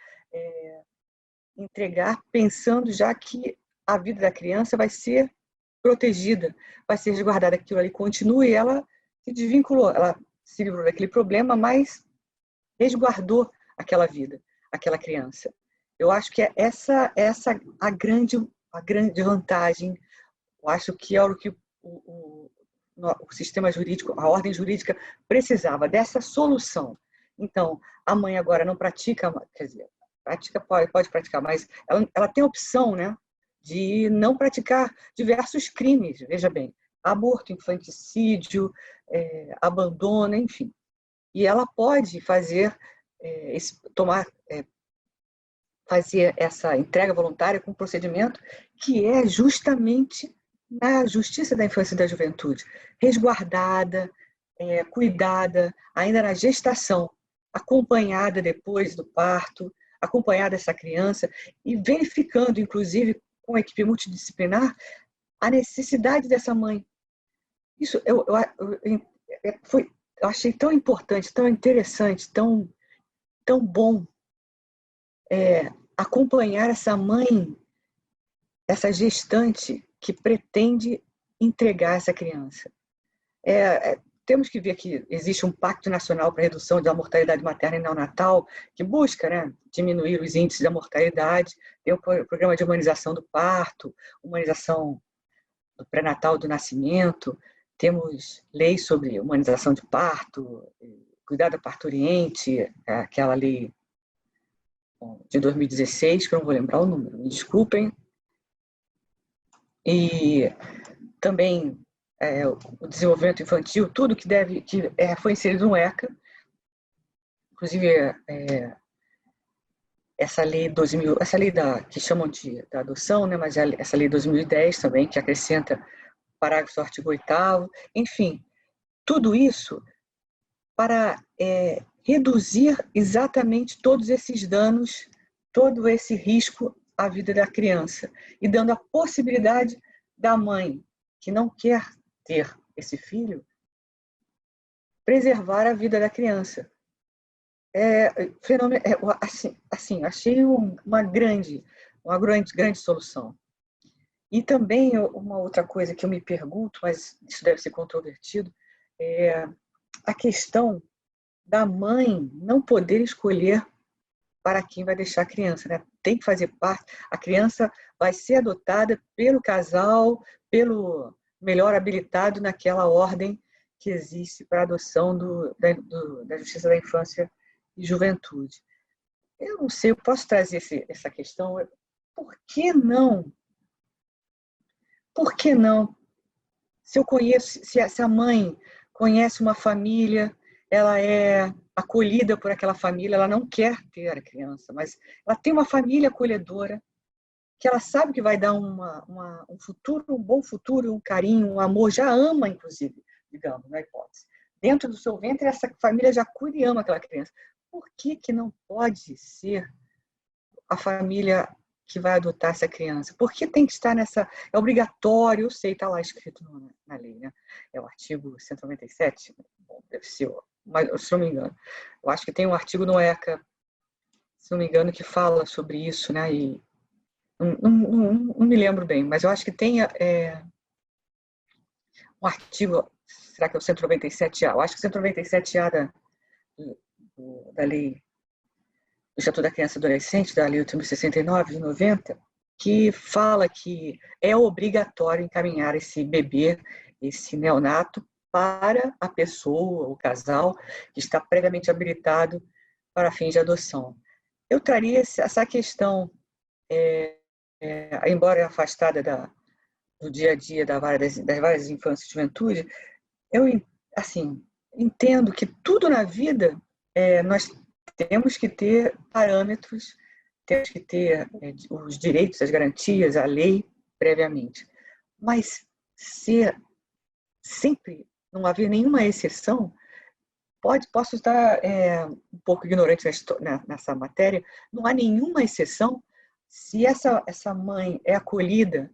entregar pensando já que a vida da criança vai ser protegida, vai ser resguardada, aquilo ali continua, e ela se desvinculou, ela se livrou daquele problema, mas resguardou aquela vida, aquela criança. Eu acho que essa a grande vantagem. Eu acho que é o que o sistema jurídico, a ordem jurídica precisava dessa solução. Então, a mãe agora não pratica, quer dizer, pode praticar, mas ela tem a opção, né, de não praticar diversos crimes, veja bem, aborto, infanticídio, abandono, enfim. E ela pode fazer fazer essa entrega voluntária com um procedimento que é justamente na Justiça da Infância e da Juventude, resguardada, cuidada, ainda na gestação, acompanhada depois do parto, acompanhada essa criança e verificando, inclusive, com a equipe multidisciplinar, a necessidade dessa mãe. Isso eu achei tão importante, tão interessante, tão bom acompanhar essa mãe, essa gestante que pretende entregar essa criança. Temos que ver que existe um Pacto Nacional para a Redução da Mortalidade Materna e Neonatal, que busca, né, diminuir os índices da mortalidade. Tem o programa de humanização do parto, humanização do pré-natal, do nascimento. Temos leis sobre humanização de parto, cuidado da parturiente, aquela lei de 2016, que eu não vou lembrar o número, me desculpem. E também o desenvolvimento infantil, tudo que foi inserido no ECA, inclusive essa lei 2000, essa lei que chamam da adoção, né, mas essa lei 2010 também, que acrescenta parágrafo do artigo 8º, enfim, tudo isso para reduzir exatamente todos esses danos, todo esse risco à vida da criança, e dando a possibilidade da mãe que não quer ter esse filho, preservar a vida da criança. Assim, achei uma grande solução. E também uma outra coisa que eu me pergunto, mas isso deve ser controvertido, é a questão da mãe não poder escolher para quem vai deixar a criança, né? Tem que fazer parte, a criança vai ser adotada pelo casal, pelo melhor habilitado naquela ordem que existe para a adoção da Justiça da Infância e Juventude. Eu não sei, eu posso trazer essa questão, por que não? Por que não? Se a mãe conhece uma família, ela é acolhida por aquela família, ela não quer ter a criança, mas ela tem uma família acolhedora, que ela sabe que vai dar um futuro, um bom futuro, um carinho, um amor, já ama, inclusive, digamos, na hipótese. Dentro do seu ventre, essa família já cuida e ama aquela criança. Por que não pode ser a família que vai adotar essa criança? Por que tem que estar nessa... É obrigatório, eu sei, está lá escrito na lei, né? É o artigo 197, bom, deve ser, mas se não me engano. Eu acho que tem um artigo no ECA, se não me engano, que fala sobre isso, né? E não me lembro bem, mas eu acho que tem um artigo, será que é o 197A? Eu acho que o 197A da lei do Estatuto da Criança e Adolescente, da lei 8.069 de 90, que fala que é obrigatório encaminhar esse bebê, esse neonato, para a pessoa, o casal, que está previamente habilitado para fins de adoção. Eu traria essa questão, embora afastada do dia a dia das várias infâncias e juventude, eu, assim, entendo que tudo na vida nós temos que ter parâmetros, temos que ter os direitos, as garantias, a lei previamente. Mas se sempre não haver nenhuma exceção, posso estar um pouco ignorante nessa matéria, não há nenhuma exceção. Se essa mãe é acolhida,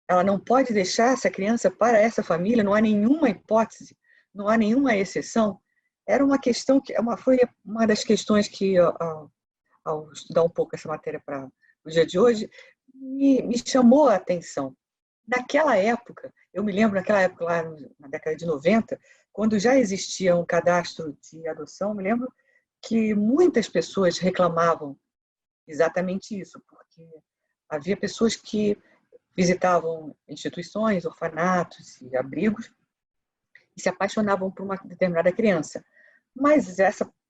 ela não pode deixar essa criança para essa família, não há nenhuma hipótese, não há nenhuma exceção. Era uma questão foi uma das questões que, ao estudar um pouco essa matéria para o dia de hoje, me chamou a atenção. Naquela época, eu me lembro, lá na década de 90, quando já existia um cadastro de adoção, me lembro que muitas pessoas reclamavam exatamente isso, porque havia pessoas que visitavam instituições, orfanatos e abrigos e se apaixonavam por uma determinada criança. Mas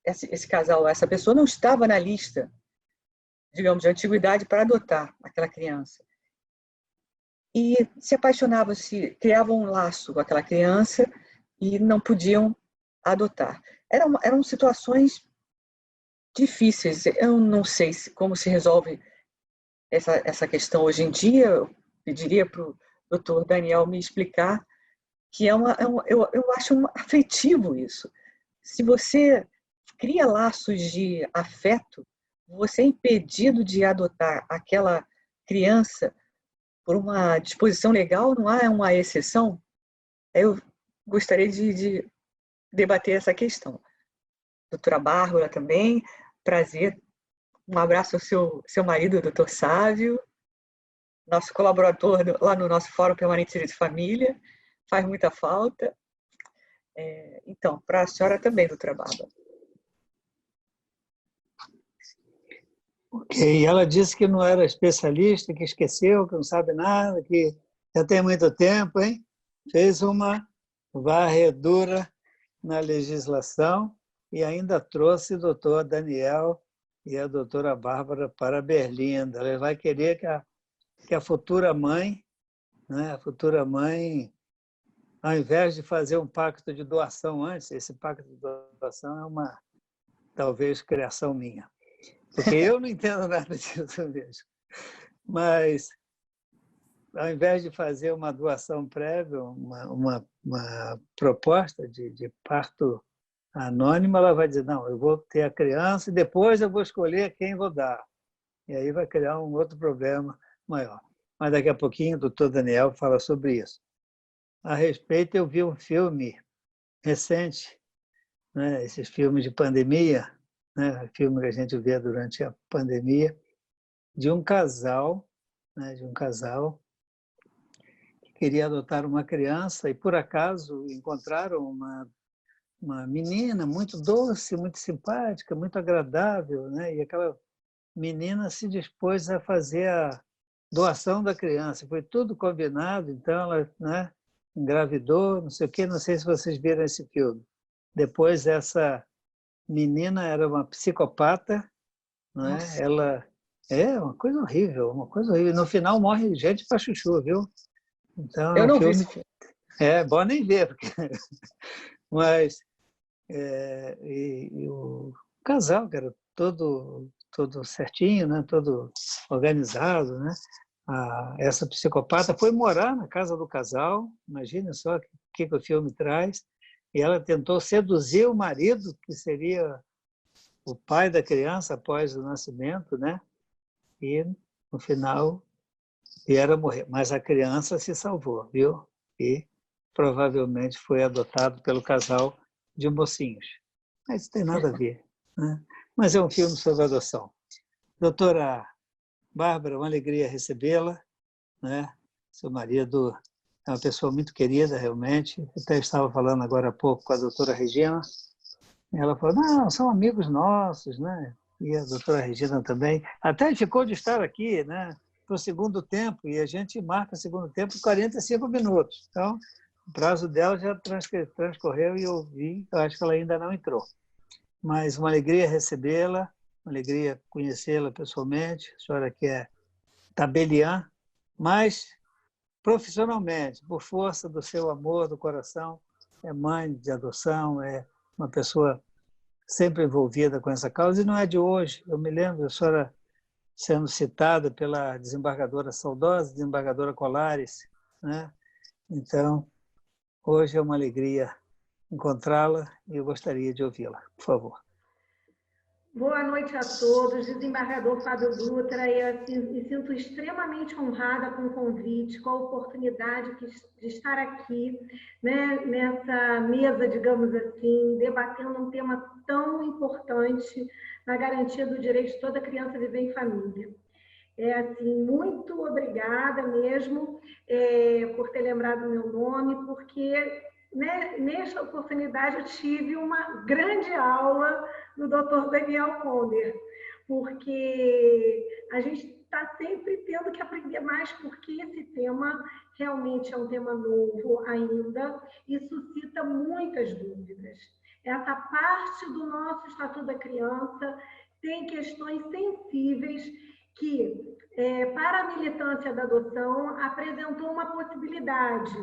esse casal, essa pessoa não estava na lista, digamos, de antiguidade para adotar aquela criança. E se apaixonavam, criavam um laço com aquela criança e não podiam adotar. Eram situações difíceis. Eu não sei como se resolve essa questão hoje em dia. Eu pediria para o doutor Daniel me explicar, que eu acho afetivo isso. Se você cria laços de afeto, você é impedido de adotar aquela criança por uma disposição legal, não há uma exceção? Eu gostaria de debater essa questão. Doutora Bárbara também, prazer. Um abraço ao seu marido, doutor Sávio, nosso colaborador lá no nosso Fórum Permanente de Família, faz muita falta. Então, para a senhora também, doutora Bárbara. Ok, ela disse que não era especialista, que esqueceu, que não sabe nada, que já tem muito tempo, hein? Fez uma varredura na legislação e ainda trouxe o doutor Daniel e a doutora Bárbara para Berlinda. Ela vai querer que a futura mãe, né, ao invés de fazer um pacto de doação antes, esse pacto de doação é uma, talvez, criação minha. Porque eu não entendo nada disso mesmo. Mas, ao invés de fazer uma doação prévia, uma proposta de parto anônima, ela vai dizer, não, eu vou ter a criança e depois eu vou escolher quem vou dar. E aí vai criar um outro problema maior. Mas daqui a pouquinho o doutor Daniel fala sobre isso. A respeito, eu vi um filme recente, né, esses filmes de pandemia, né, filme que a gente vê durante a pandemia, de um casal, né, que queria adotar uma criança e, por acaso, encontraram uma menina muito doce, muito simpática, muito agradável, né, e aquela menina se dispôs a fazer a doação da criança. Foi tudo combinado, então ela, né, engravidou, não sei o quê, não sei se vocês viram esse filme. Depois essa menina era uma psicopata, né? Ela uma coisa horrível, uma coisa horrível. No final morre gente para chuchu, viu? Então Eu é um não vi filme esse filme. bom nem ver, porque... mas e o casal que era todo certinho, né? Todo organizado, né? Essa psicopata foi morar na casa do casal, imagina só o que o filme traz, e ela tentou seduzir o marido, que seria o pai da criança após o nascimento, né? E no final vieram a morrer. Mas a criança se salvou, viu? E provavelmente foi adotado pelo casal de mocinhos. Mas isso tem nada a ver, né? Mas é um filme sobre adoção. Doutora Bárbara, uma alegria recebê-la, né? Seu marido é uma pessoa muito querida, realmente. Até estava falando agora há pouco com a doutora Regina. Ela falou, não, são amigos nossos, né? E a doutora Regina também. Até ficou de estar aqui, né, para o segundo tempo, e a gente marca o segundo tempo 45 minutos. Então, o prazo dela já transcorreu e eu acho que ela ainda não entrou. Mas uma alegria recebê-la, uma alegria conhecê-la pessoalmente. A senhora que é tabeliã, mas profissionalmente, por força do seu amor do coração, é mãe de adoção, é uma pessoa sempre envolvida com essa causa, e não é de hoje. Eu me lembro, a senhora sendo citada pela desembargadora saudosa, desembargadora Colares, né? Então, hoje é uma alegria encontrá-la e eu gostaria de ouvi-la, por favor. Boa noite a todos, desembargador Fábio Dutra, e me sinto extremamente honrada com o convite, com a oportunidade de estar aqui, né, nessa mesa, digamos assim, debatendo um tema tão importante na garantia do direito de toda criança a viver em família. Assim, muito obrigada mesmo por ter lembrado o meu nome, porque nesta oportunidade eu tive uma grande aula do Dr. Daniel Conder, porque a gente está sempre tendo que aprender mais, porque esse tema realmente é um tema novo ainda e suscita muitas dúvidas. Essa parte do nosso Estatuto da Criança tem questões sensíveis que, para a militância da adoção, apresentou uma possibilidade,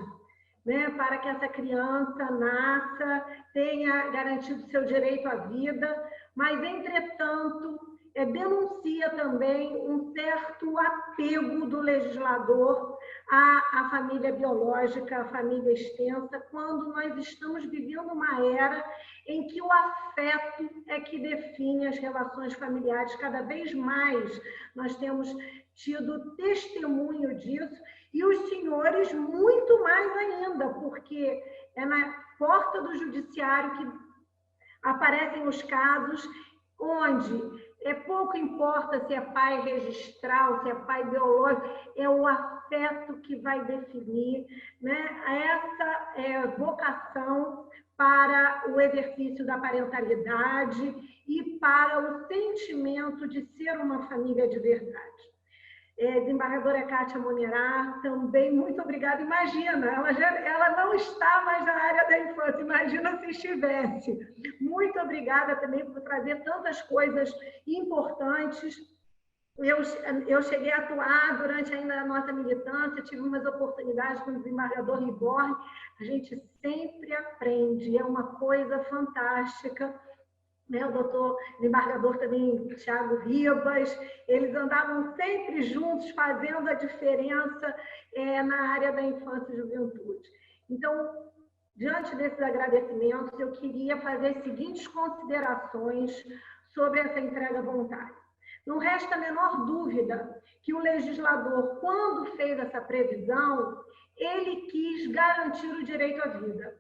né, para que essa criança nasça, tenha garantido seu direito à vida, mas, entretanto, denuncia também um certo apego do legislador à família biológica, à família extensa, quando nós estamos vivendo uma era em que o afeto é que define as relações familiares. Cada vez mais nós temos tido testemunho disso, e os senhores muito mais ainda, porque é na porta do judiciário que aparecem os casos onde pouco importa se é pai registral, se é pai biológico, é o afeto que vai definir, né, essa vocação para o exercício da parentalidade e para o sentimento de ser uma família de verdade. Desembargadora Kátia Monerá, também muito obrigada. Imagina, ela não está mais na área da infância, imagina se estivesse. Muito obrigada também por trazer tantas coisas importantes. Eu cheguei a atuar durante ainda a nossa militância, tive umas oportunidades com o desembargador Liborne. A gente sempre aprende, é uma coisa fantástica. O doutor desembargador também, Thiago Ribas, eles andavam sempre juntos, fazendo a diferença na área da infância e juventude. Então, diante desses agradecimentos, eu queria fazer as seguintes considerações sobre essa entrega voluntária. Não resta a menor dúvida que o legislador, quando fez essa previsão, ele quis garantir o direito à vida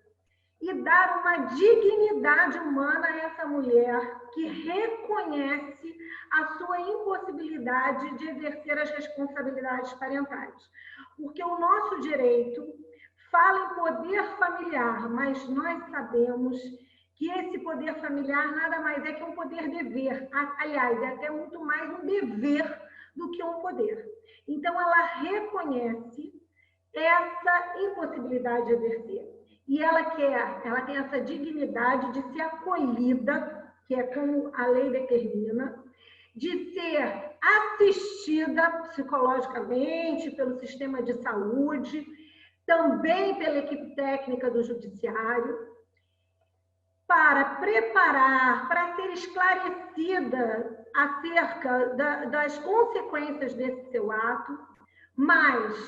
e dar uma dignidade humana a essa mulher que reconhece a sua impossibilidade de exercer as responsabilidades parentais. Porque o nosso direito fala em poder familiar, mas nós sabemos que esse poder familiar nada mais é que um poder-dever. Aliás, é até muito mais um dever do que um poder. Então, ela reconhece essa impossibilidade de exercer. E ela tem essa dignidade de ser acolhida, que é como a lei determina, de ser assistida psicologicamente pelo sistema de saúde, também pela equipe técnica do judiciário, para preparar, para ser esclarecida acerca das consequências desse seu ato, mas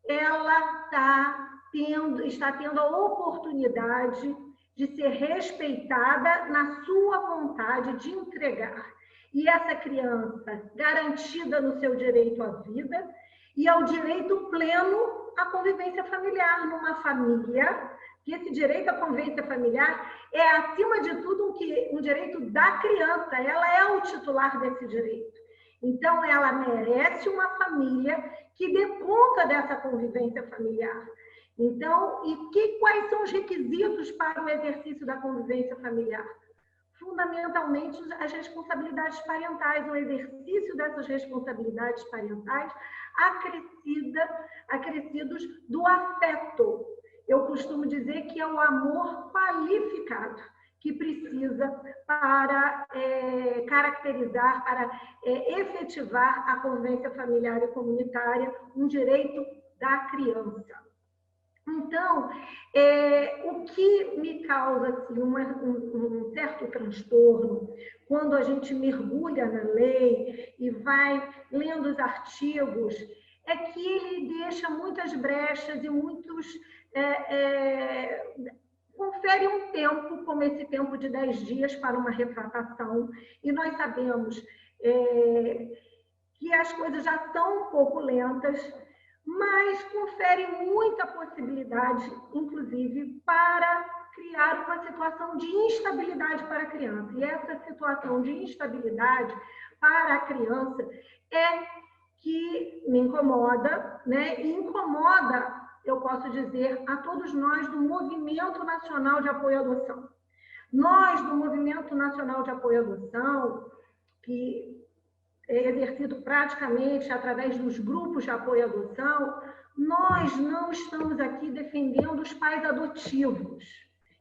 ela está tendo a oportunidade de ser respeitada na sua vontade de entregar. E essa criança garantida no seu direito à vida e ao direito pleno à convivência familiar, numa família, que esse direito à convivência familiar é, acima de tudo, um direito da criança, ela é o titular desse direito. Então, ela merece uma família que dê conta dessa convivência familiar. Então, quais são os requisitos para o exercício da convivência familiar? Fundamentalmente, as responsabilidades parentais, o exercício dessas responsabilidades parentais acrescidos do afeto. Eu costumo dizer que é o amor qualificado que precisa para caracterizar, para efetivar a convivência familiar e comunitária, um direito da criança. Então, o que me causa assim, um certo transtorno, quando a gente mergulha na lei e vai lendo os artigos, é que ele deixa muitas brechas e muitos... confere um tempo, como esse tempo de 10 dias para uma retratação, e nós sabemos que as coisas já estão um pouco lentas, mas confere muita possibilidade, inclusive, para criar uma situação de instabilidade para a criança. E essa situação de instabilidade para a criança é que me incomoda, né? E incomoda, eu posso dizer, a todos nós do Movimento Nacional de Apoio à Adoção. Nós, do Movimento Nacional de Apoio à Adoção, que é exercido praticamente através dos grupos de apoio à adoção, nós não estamos aqui defendendo os pais adotivos,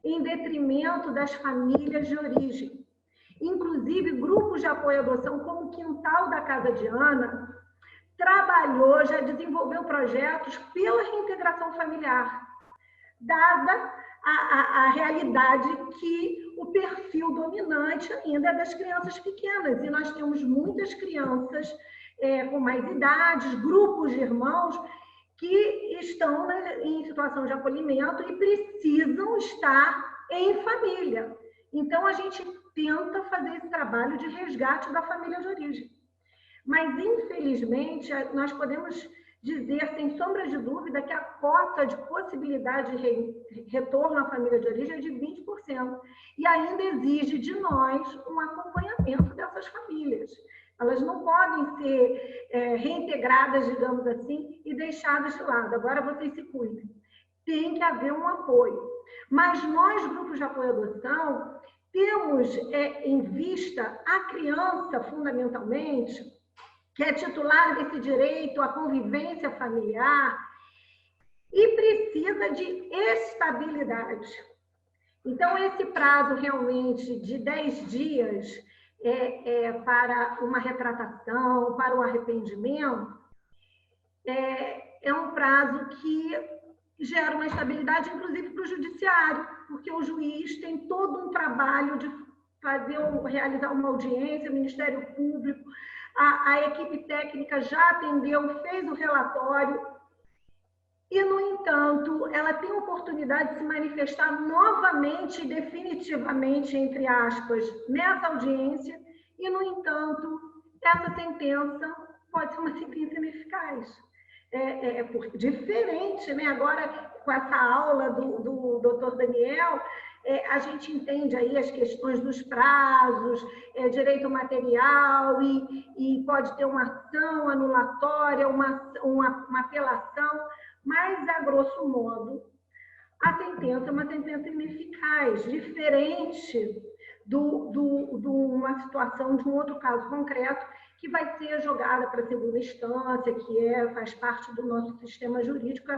em detrimento das famílias de origem. Inclusive, grupos de apoio à adoção, como o Quintal da Casa de Ana, trabalhou, já desenvolveu projetos pela reintegração familiar, dada a realidade que o perfil dominante ainda é das crianças pequenas. E nós temos muitas crianças com mais idades, grupos de irmãos que estão em situação de acolhimento e precisam estar em família. Então, a gente tenta fazer esse trabalho de resgate da família de origem. Mas, infelizmente, nós podemos dizer, sem sombra de dúvida, que a cota de possibilidade de retorno à família de origem é de 20%. E ainda exige de nós um acompanhamento dessas famílias. Elas não podem ser reintegradas, digamos assim, e deixadas de lado. Agora vocês se cuidem. Tem que haver um apoio. Mas nós, grupos de apoio à adoção, temos em vista a criança, fundamentalmente, que é titular desse direito à convivência familiar e precisa de estabilidade. Então, esse prazo realmente de 10 dias para uma retratação, para o arrependimento, é um prazo que gera uma estabilidade, inclusive, para o judiciário, porque o juiz tem todo um trabalho de realizar uma audiência, o Ministério Público, a equipe técnica já atendeu, fez o relatório e, no entanto, ela tem a oportunidade de se manifestar novamente e definitivamente, entre aspas, nessa audiência e, no entanto, essa sentença pode ser uma sentença ineficaz. Diferente, né? Agora, com essa aula do Dr. Daniel, a gente entende aí as questões dos prazos, direito material e pode ter uma ação anulatória, uma apelação, mas, a grosso modo, a sentença é uma sentença ineficaz, diferente de uma situação, de um outro caso concreto, que vai ser jogada para a segunda instância, que faz parte do nosso sistema jurídico,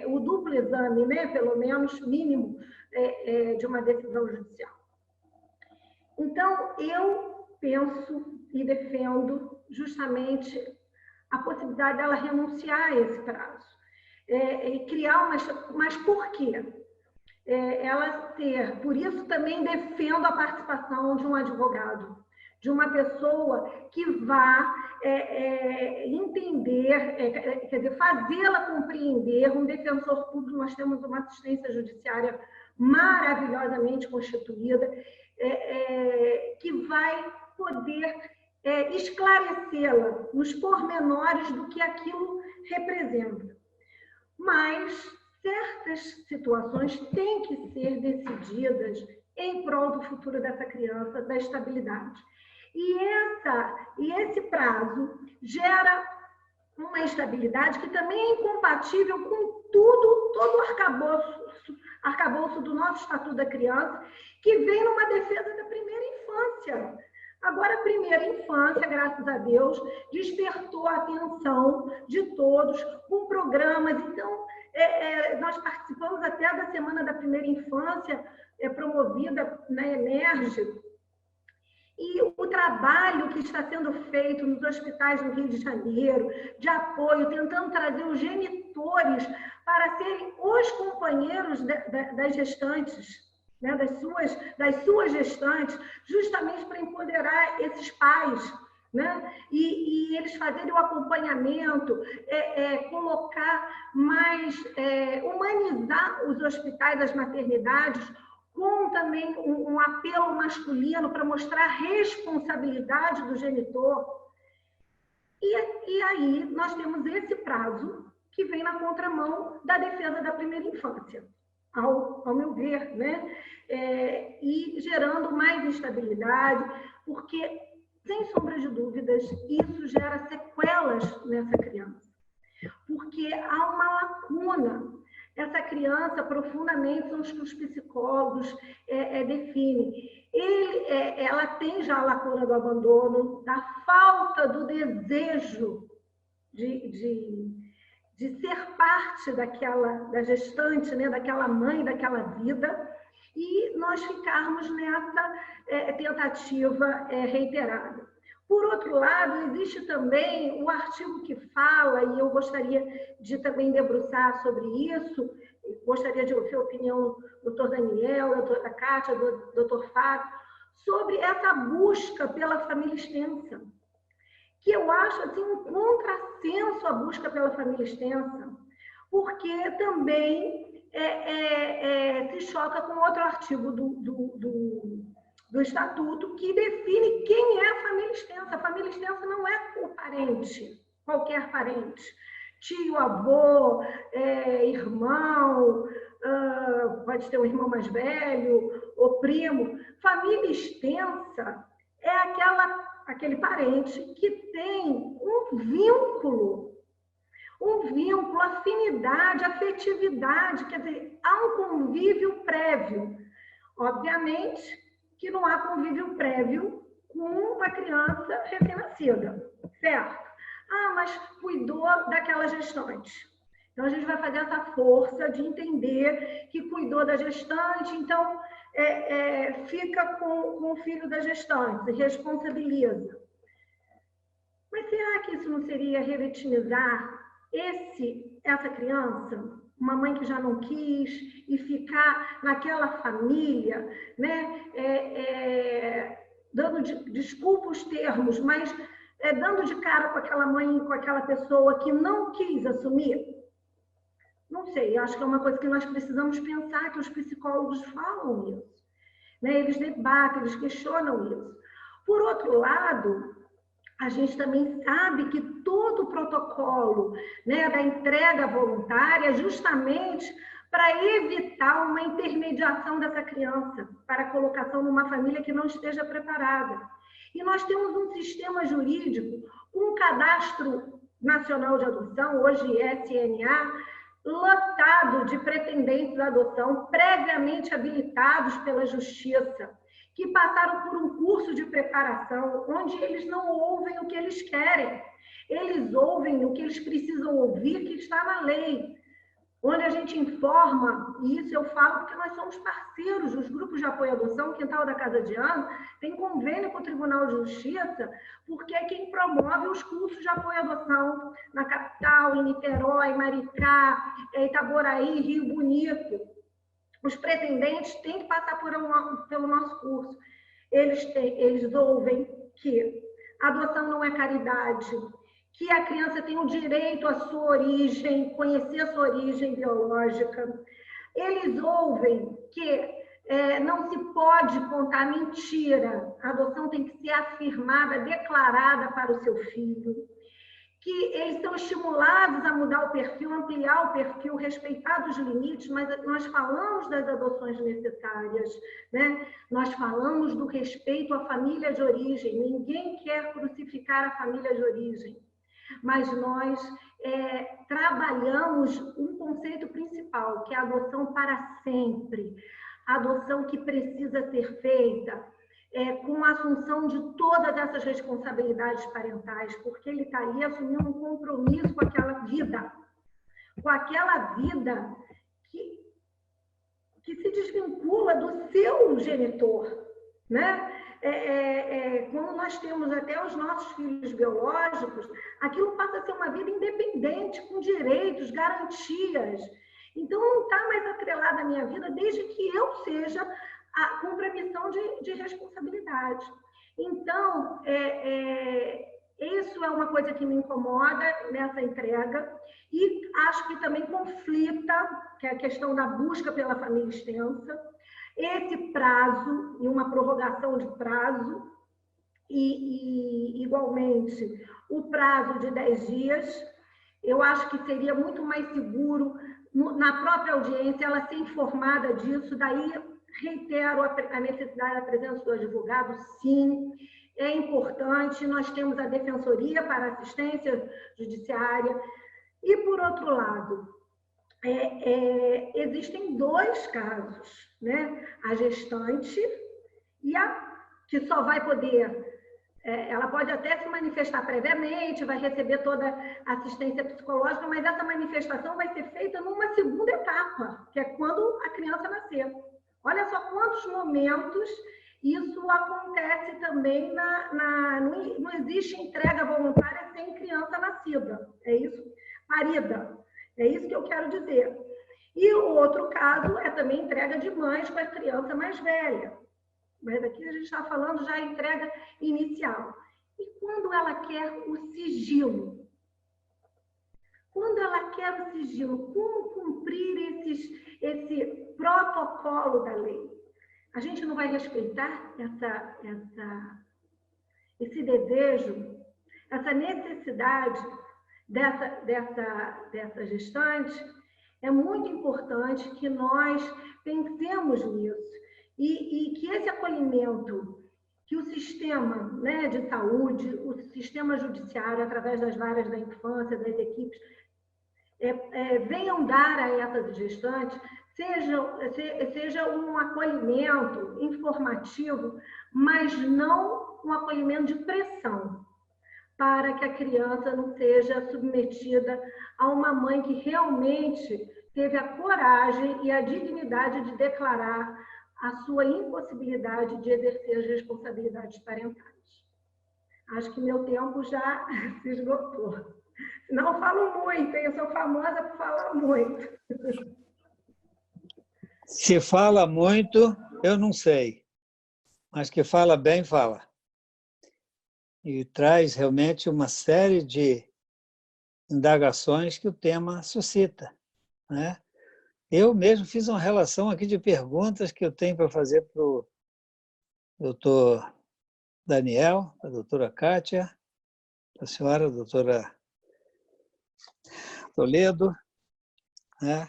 o duplo exame, né, pelo menos mínimo, de uma decisão judicial. Então, eu penso e defendo justamente a possibilidade dela renunciar a esse prazo e criar mas por quê? Por isso também defendo a participação de um advogado, de uma pessoa que vá entender, quer dizer, fazê-la compreender. Um defensor público, nós temos uma assistência judiciária maravilhosamente constituída, que vai poder esclarecê-la nos pormenores do que aquilo representa. Mas certas situações têm que ser decididas em prol do futuro dessa criança, da estabilidade. E esse prazo gera uma estabilidade que também é incompatível com todo o arcabouço do nosso Estatuto da Criança, que vem numa defesa da primeira infância. Agora, a primeira infância, graças a Deus, despertou a atenção de todos com programas. Então, nós participamos até da Semana da Primeira Infância, promovida na Emerge, E o trabalho que está sendo feito nos hospitais do Rio de Janeiro, de apoio, tentando trazer os genitores para serem os companheiros das gestantes, né, das suas gestantes, justamente para empoderar esses pais, né, e eles fazerem o acompanhamento, colocar mais, humanizar os hospitais, as maternidades, com também um apelo masculino para mostrar a responsabilidade do genitor. E aí nós temos esse prazo que vem na contramão da defesa da primeira infância, ao meu ver, né? E gerando mais instabilidade, porque, sem sombra de dúvidas, isso gera sequelas nessa criança, porque há uma lacuna. Essa criança, profundamente, são os que os psicólogos definem. Ela tem já a lacuna do abandono, da falta do desejo de ser parte da gestante, né, daquela mãe, daquela vida, e nós ficarmos nessa tentativa reiterada. Por outro lado, existe também o artigo que fala, e eu gostaria de também debruçar sobre isso, gostaria de ouvir a opinião do doutor Daniel, da doutora Kátia, do doutor Fábio, sobre essa busca pela família extensa, que eu acho assim, um contrassenso a busca pela família extensa, porque também se choca com outro artigo do Estatuto, que define quem é a família extensa. A família extensa não é o parente, qualquer parente. Tio, avô, irmão, pode ter um irmão mais velho, ou primo. Família extensa é aquele parente que tem um vínculo, afinidade, afetividade, quer dizer, há um convívio prévio. Obviamente que não há convívio prévio com uma criança recém-nascida, certo? Mas cuidou daquela gestante. Então, a gente vai fazer essa força de entender que cuidou da gestante, então fica com o filho da gestante, se responsabiliza. Mas será que isso não seria revitimizar essa criança? Uma mãe que já não quis, e ficar naquela família, né? Dando, desculpa os termos, mas dando de cara com aquela mãe, com aquela pessoa que não quis assumir? Não sei, acho que é uma coisa que nós precisamos pensar, que os psicólogos falam isso, né? Eles debatem, eles questionam isso. Por outro lado, a gente também sabe que todo o protocolo, né, da entrega voluntária é justamente para evitar uma intermediação dessa criança para a colocação numa família que não esteja preparada. E nós temos um sistema jurídico, um cadastro nacional de adoção, hoje SNA, lotado de pretendentes à adoção previamente habilitados pela Justiça, que passaram por um curso de preparação, onde eles não ouvem o que eles querem, eles ouvem o que eles precisam ouvir, que está na lei, onde a gente informa, e isso eu falo porque nós somos parceiros dos grupos de apoio à adoção. Quintal da Casa de Ano tem convênio com o Tribunal de Justiça, porque é quem promove os cursos de apoio à adoção na capital, em Niterói, Maricá, Itaboraí, Rio Bonito. Os pretendentes têm que passar pelo nosso curso. Eles ouvem que a adoção não é caridade, que a criança tem o direito à sua origem, conhecer a sua origem biológica. Eles ouvem que não se pode contar mentira, a adoção tem que ser afirmada, declarada para o seu filho, que eles são estimulados a mudar o perfil, ampliar o perfil, respeitar os limites, mas nós falamos das adoções necessárias, né? Nós falamos do respeito à família de origem, ninguém quer crucificar a família de origem, mas nós trabalhamos um conceito principal, que é a adoção para sempre, a adoção que precisa ser feita com a assunção de todas essas responsabilidades parentais, porque ele está ali assumindo um compromisso com aquela vida que se desvincula do seu genitor, né? quando nós temos até os nossos filhos biológicos, aquilo passa a ser uma vida independente, com direitos, garantias. Então, não está mais atrelada à minha vida desde que eu seja cumpra a missão de responsabilidade. Então, isso é uma coisa que me incomoda nessa entrega e acho que também conflita, que é a questão da busca pela família extensa, esse prazo e uma prorrogação de prazo e igualmente, o prazo de 10 dias, eu acho que seria muito mais seguro na própria audiência ela ser informada disso, daí reitero a necessidade da presença do advogado, sim, é importante, nós temos a Defensoria para Assistência Judiciária, e, por outro lado, existem 2 casos, né? A gestante e a que só vai poder, ela pode até se manifestar previamente, vai receber toda a assistência psicológica, mas essa manifestação vai ser feita numa segunda etapa, que é quando a criança nascer. Olha só quantos momentos isso acontece também não existe entrega voluntária sem criança nascida, é isso, parida, é isso que eu quero dizer. E o outro caso é também entrega de mães com a criança mais velha, mas aqui a gente está falando já entrega inicial. E quando ela quer o sigilo? Quando ela quer o sigilo, como cumprir esse protocolo da lei? A gente não vai respeitar esse desejo, essa necessidade dessa gestante? É muito importante que nós pensemos nisso e que esse acolhimento, que o sistema, né, de saúde, o sistema judiciário, através das varas da infância, das equipes, venham dar a essas gestantes, seja um acolhimento informativo, mas não um acolhimento de pressão, para que a criança não seja submetida a uma mãe que realmente teve a coragem e a dignidade de declarar a sua impossibilidade de exercer as responsabilidades parentais. Acho que meu tempo já se esgotou. Não falo muito, eu sou famosa por falar muito. Se fala muito, eu não sei, mas que fala bem, fala. E traz realmente uma série de indagações que o tema suscita, né? Eu mesmo fiz uma relação aqui de perguntas que eu tenho para fazer para o doutor Daniel, a doutora Kátia, a senhora, a doutora Toledo, né?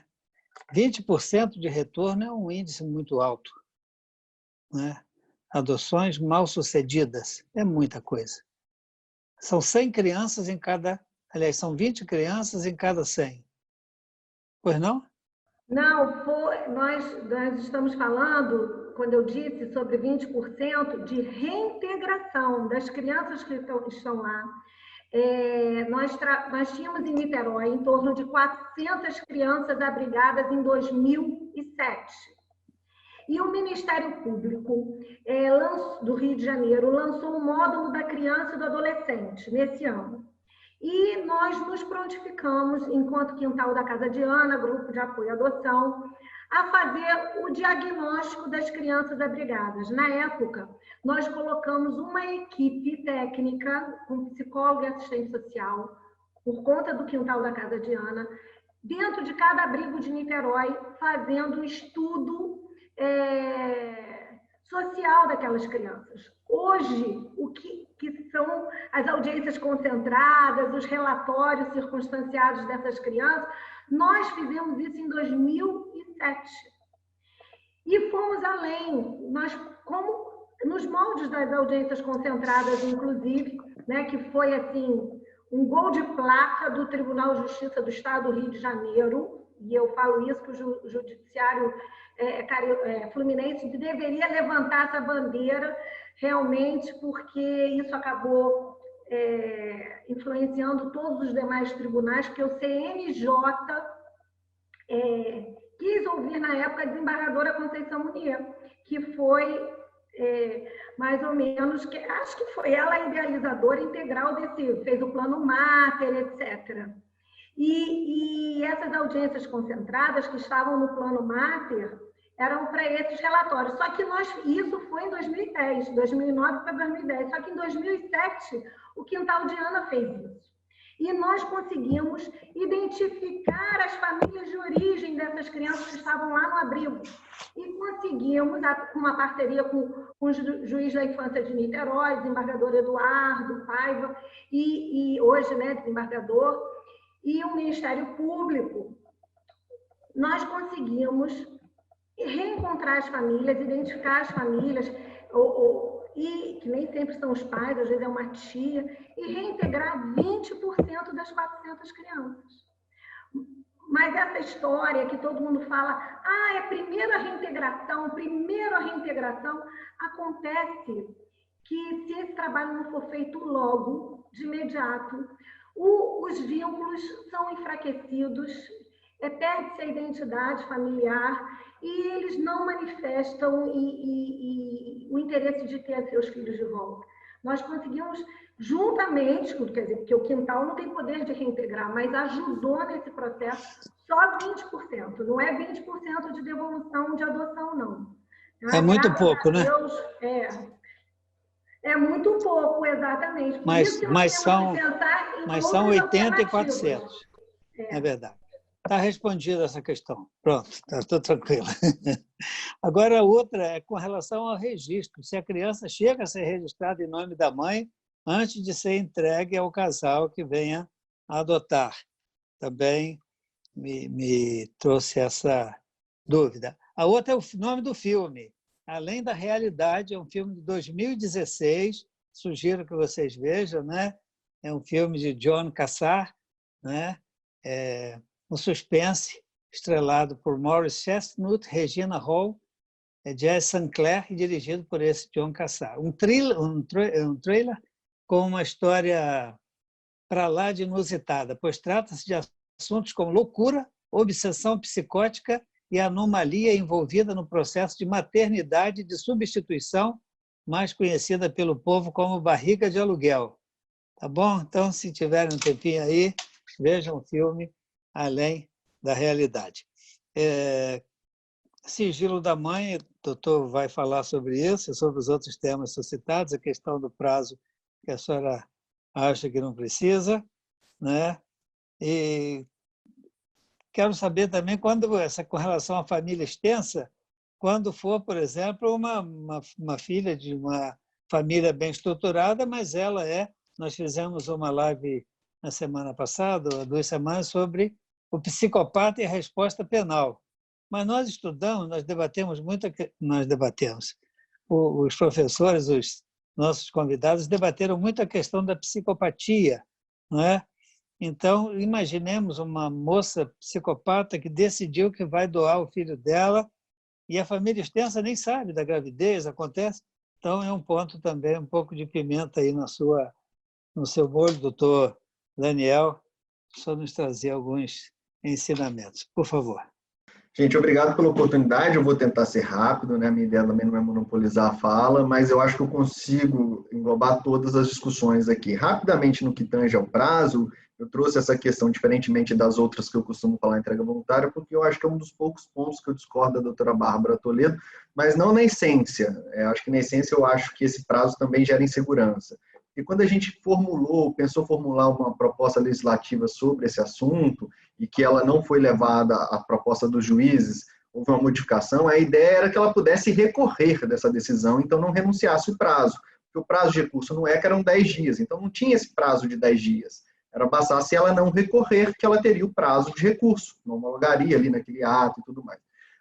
20% de retorno é um índice muito alto, né? Adoções mal sucedidas é muita coisa. São 100 crianças em cada... Aliás, são 20 crianças em cada 100. Pois não? Não, nós estamos falando, quando eu disse sobre 20% de reintegração das crianças que estão lá. Nós tínhamos em Niterói em torno de 400 crianças abrigadas em 2007. E o Ministério Público do Rio de Janeiro lançou um módulo da criança e do adolescente nesse ano. E nós nos prontificamos, enquanto Quintal da Casa de Ana, Grupo de Apoio à Adoção, a fazer o diagnóstico das crianças abrigadas. Na época, nós colocamos uma equipe técnica, com psicólogo e assistente social, por conta do Quintal da Casa de Ana, dentro de cada abrigo de Niterói, fazendo um estudo social daquelas crianças. Hoje, o que são as audiências concentradas, os relatórios circunstanciados dessas crianças, nós fizemos isso em 2007. E fomos além, como nos moldes das audiências concentradas, inclusive, né, que foi assim, um gol de placa do Tribunal de Justiça do Estado do Rio de Janeiro, e eu falo isso que o Judiciário Fluminense deveria levantar essa bandeira realmente, porque isso acabou influenciando todos os demais tribunais, porque o CNJ quis ouvir na época a desembargadora Conceição Munier, que foi mais ou menos, acho que foi ela a idealizadora integral fez o plano Mater, etc. E essas audiências concentradas que estavam no plano Mater eram para esses relatórios. Só que isso foi em 2010, 2009 para 2010. Só que em 2007 o Quintal de Ana fez isso. E nós conseguimos identificar as famílias de origem dessas crianças que estavam lá no abrigo. E conseguimos, uma parceria com o juiz da infância de Niterói, desembargador Eduardo Paiva, e hoje, né, desembargador, e o Ministério Público, nós conseguimos reencontrar as famílias, identificar as famílias, e que nem sempre são os pais, às vezes é uma tia, e reintegrar 20% das 400 crianças. Mas essa história que todo mundo fala, é primeiro a reintegração, acontece que se esse trabalho não for feito logo, de imediato, os vínculos são enfraquecidos, perde-se a identidade familiar e eles não manifestam o interesse de ter seus filhos de volta. Nós conseguimos, juntamente, quer dizer, porque o Quintal não tem poder de reintegrar, mas ajudou nesse processo só 20%, não é 20% de devolução de adoção, não. É muito pouco, né? É muito pouco, exatamente. Mas são 80 e 400. É verdade. Está respondida essa questão. Pronto, estou tranquila. Agora, a outra é com relação ao registro. Se a criança chega a ser registrada em nome da mãe antes de ser entregue ao casal que venha a adotar. Também me trouxe essa dúvida. A outra é o nome do filme. Além da Realidade, é um filme de 2016, sugiro que vocês vejam, né? É um filme de John Cassar, né? Um suspense, estrelado por Maurice Chestnut, Regina Hall, Jess St. Clair, e dirigido por esse John Cassar. Um trailer com uma história para lá de inusitada, pois trata-se de assuntos como loucura, obsessão psicótica e anomalia envolvida no processo de maternidade de substituição, mais conhecida pelo povo como barriga de aluguel. Tá bom? Então, se tiverem um tempinho aí, vejam o filme Além da Realidade. Sigilo da mãe, o doutor vai falar sobre isso e sobre os outros temas suscitados, a questão do prazo que a senhora acha que não precisa, né? E quero saber também, com relação à família extensa, quando for, por exemplo, uma filha de uma família bem estruturada, mas nós fizemos uma live na semana passada, ou 2 semanas, sobre o psicopata e a resposta penal. Mas nós estudamos, nós debatemos, os professores, os nossos convidados, debateram muito a questão da psicopatia, não é? Então, imaginemos uma moça psicopata que decidiu que vai doar o filho dela e a família extensa nem sabe da gravidez, acontece. Então, é um ponto também, um pouco de pimenta aí no seu molho, doutor Daniel, só nos trazer alguns ensinamentos. Por favor. Gente, obrigado pela oportunidade. Eu vou tentar ser rápido, né? A minha ideia também não é monopolizar a fala, mas eu acho que eu consigo englobar todas as discussões aqui. Rapidamente, no que tange ao prazo, eu trouxe essa questão, diferentemente das outras que eu costumo falar em entrega voluntária, porque eu acho que é um dos poucos pontos que eu discordo da doutora Bárbara Toledo, mas não na essência. Acho que na essência eu acho que esse prazo também gera insegurança. E quando a gente pensou formular uma proposta legislativa sobre esse assunto, e que ela não foi levada à proposta dos juízes, houve uma modificação, a ideia era que ela pudesse recorrer dessa decisão, então não renunciasse o prazo. Porque o prazo de recurso no ECA eram 10 dias, então não tinha esse prazo de 10 dias. Era bastasse ela não recorrer, que ela teria o prazo de recurso, não homologaria ali naquele ato e tudo mais.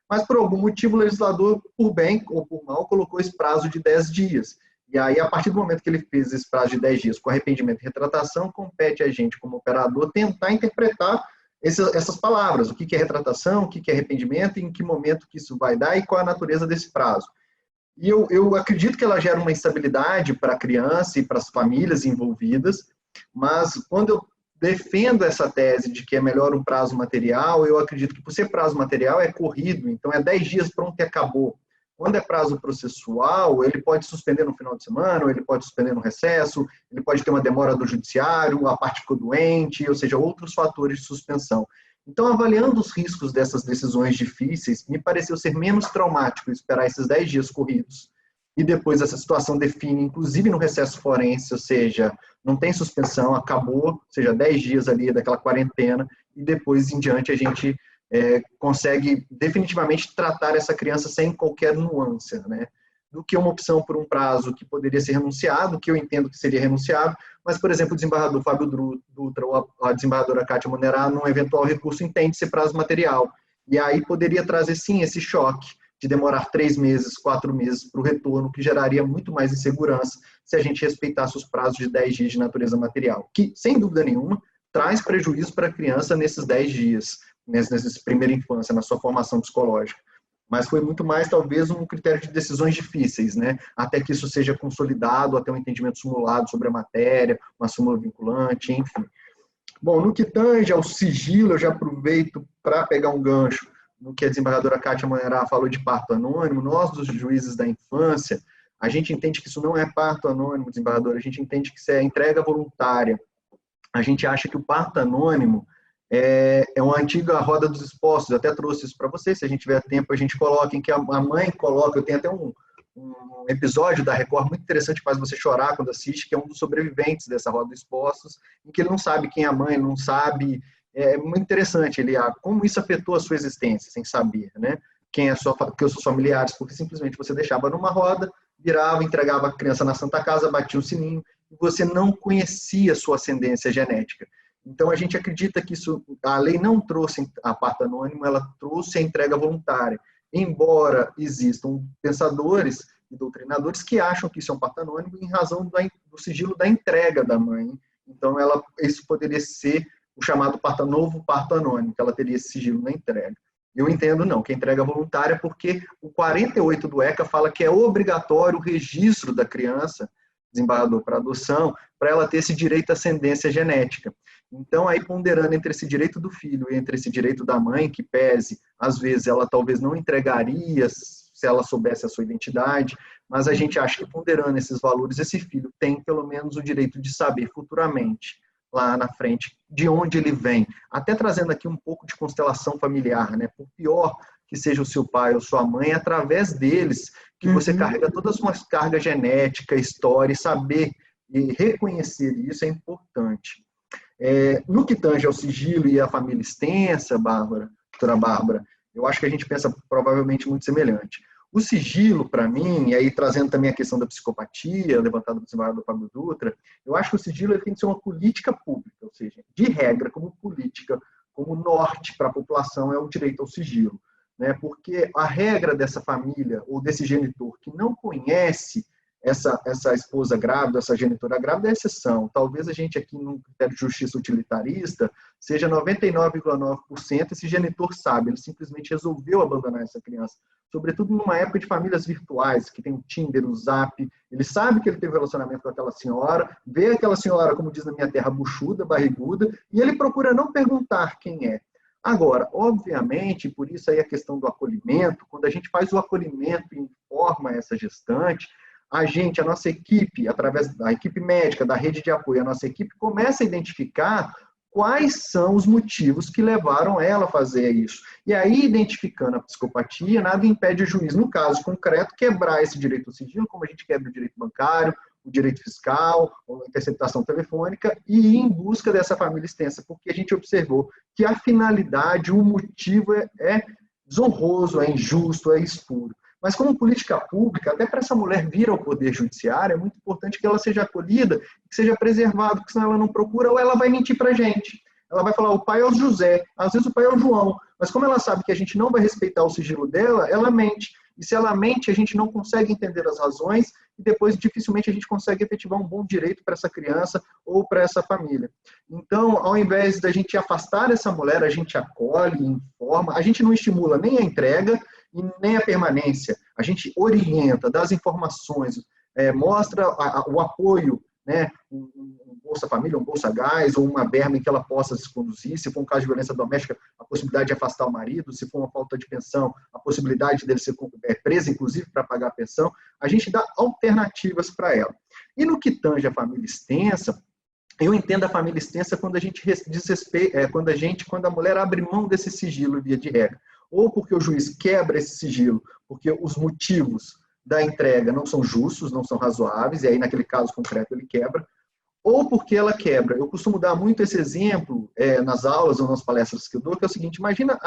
Mas, por algum motivo, o legislador, por bem ou por mal, colocou esse prazo de 10 dias. E aí, a partir do momento que ele fez esse prazo de 10 dias com arrependimento e retratação, compete a gente, como operador, tentar interpretar essas palavras. O que é retratação, o que é arrependimento, em que momento que isso vai dar e qual a natureza desse prazo. E eu acredito que ela gera uma instabilidade para a criança e para as famílias envolvidas, mas quando eu defendo essa tese de que é melhor um prazo material, eu acredito que por ser prazo material é corrido, então é 10 dias, pronto e acabou. Quando é prazo processual, ele pode suspender no final de semana, ou ele pode suspender no recesso, ele pode ter uma demora do judiciário, a parte ficou doente, ou seja, outros fatores de suspensão. Então, avaliando os riscos dessas decisões difíceis, me pareceu ser menos traumático esperar esses 10 dias corridos e depois essa situação define, inclusive no recesso forense, ou seja, não tem suspensão, acabou, ou seja, 10 dias ali daquela quarentena, e depois em diante a gente consegue definitivamente tratar essa criança sem qualquer nuance, né? Do que uma opção por um prazo que poderia ser renunciado, que eu entendo que seria renunciável, mas, por exemplo, o desembargador Fábio Dutra ou a desembargadora Kátia Monerá, num eventual recurso, entende esse prazo material. E aí poderia trazer, sim, esse choque de demorar 3 meses, 4 meses para o retorno, que geraria muito mais insegurança se a gente respeitasse os prazos de 10 dias de natureza material, que, sem dúvida nenhuma, traz prejuízo para a criança nesses 10 dias, nessa primeira infância, na sua formação psicológica. Mas foi muito mais, talvez, um critério de decisões difíceis, né? Até que isso seja consolidado, até um entendimento simulado sobre a matéria, uma súmula vinculante, enfim. Bom, no que tange ao sigilo, eu já aproveito para pegar um gancho no que a desembargadora Kátia Monerá falou de parto anônimo. Nós, dos juízes da infância, a gente entende que isso não é parto anônimo, desembargadora, a gente entende que isso é entrega voluntária. A gente acha que o parto anônimo é uma antiga roda dos expostos. Eu até trouxe isso para vocês, se a gente tiver tempo a gente coloca, em que a mãe coloca, eu tenho até um episódio da Record muito interessante, faz você chorar quando assiste, que é um dos sobreviventes dessa roda dos expostos, em que ele não sabe quem é a mãe, não sabe, é muito interessante, como isso afetou a sua existência, sem saber, né? Quem é que os seus familiares, porque simplesmente você deixava numa roda, virava, entregava a criança na Santa Casa, batia o sininho, e você não conhecia a sua ascendência genética. Então, a gente acredita que a lei não trouxe a parto anônimo, ela trouxe a entrega voluntária. Embora existam pensadores e doutrinadores que acham que isso é um parto anônimo em razão do sigilo da entrega da mãe. Então, isso poderia ser o chamado novo parto anônimo, que ela teria esse sigilo na entrega. Eu entendo não, que a entrega é voluntária, porque o 48 do ECA fala que é obrigatório o registro da criança, desembargador, para adoção, para ela ter esse direito à ascendência genética. Então, aí ponderando entre esse direito do filho e entre esse direito da mãe, que pese, às vezes ela talvez não entregaria se ela soubesse a sua identidade, mas a gente acha que ponderando esses valores, esse filho tem pelo menos o direito de saber futuramente, lá na frente, de onde ele vem. Até trazendo aqui um pouco de constelação familiar, né? Por pior que seja o seu pai ou sua mãe, é através deles que você carrega toda a sua carga genética, história, e saber e reconhecer isso é importante. No que tange ao sigilo e à família extensa, doutora Bárbara, eu acho que a gente pensa provavelmente muito semelhante. O sigilo, para mim, e aí trazendo também a questão da psicopatia, levantada pelo desembargador Fábio Dutra, eu acho que o sigilo tem que ser uma política pública, ou seja, de regra, como política, como norte para a população é o direito ao sigilo, né? Porque a regra dessa família ou desse genitor que não conhece essa esposa grávida, essa genitora grávida é exceção. Talvez a gente aqui, num critério de justiça utilitarista, seja 99,9% esse genitor sabe, ele simplesmente resolveu abandonar essa criança. Sobretudo numa época de famílias virtuais, que tem o Tinder, o Zap, ele sabe que ele teve relacionamento com aquela senhora, vê aquela senhora, como diz na minha terra, buchuda, barriguda, e ele procura não perguntar quem é. Agora, obviamente, por isso aí a questão do acolhimento, quando a gente faz o acolhimento e informa essa gestante, a nossa equipe, através da equipe médica, da rede de apoio, a nossa equipe começa a identificar quais são os motivos que levaram ela a fazer isso. E aí, identificando a psicopatia, nada impede o juiz, no caso concreto, quebrar esse direito ao sigilo, como a gente quebra o direito bancário, o direito fiscal, a interceptação telefônica, e ir em busca dessa família extensa, porque a gente observou que a finalidade, o motivo é desonroso, é injusto, é espúrio. Mas como política pública, até para essa mulher vir ao Poder Judiciário, é muito importante que ela seja acolhida, que seja preservada, porque senão ela não procura, ou ela vai mentir para a gente. Ela vai falar, o pai é o José, às vezes o pai é o João, mas como ela sabe que a gente não vai respeitar o sigilo dela, ela mente. E se ela mente, a gente não consegue entender as razões e depois dificilmente a gente consegue efetivar um bom direito para essa criança ou para essa família. Então, ao invés da gente afastar essa mulher, a gente acolhe, informa, a gente não estimula nem a entrega e nem a permanência. A gente orienta, dá as informações, mostra o apoio, né, um Bolsa Família, um Bolsa Gás, ou uma berma em que ela possa se conduzir, se for um caso de violência doméstica, a possibilidade de afastar o marido, se for uma falta de pensão, a possibilidade dele ser preso, inclusive, para pagar a pensão, a gente dá alternativas para ela. E no que tange a família extensa, eu entendo a família extensa quando a gente quando a mulher abre mão desse sigilo via de regra, ou porque o juiz quebra esse sigilo, porque os motivos da entrega não são justos, não são razoáveis, e aí naquele caso concreto ele quebra, ou porque ela quebra. Eu costumo dar muito esse exemplo nas aulas ou nas palestras que eu dou, que é o seguinte: imagina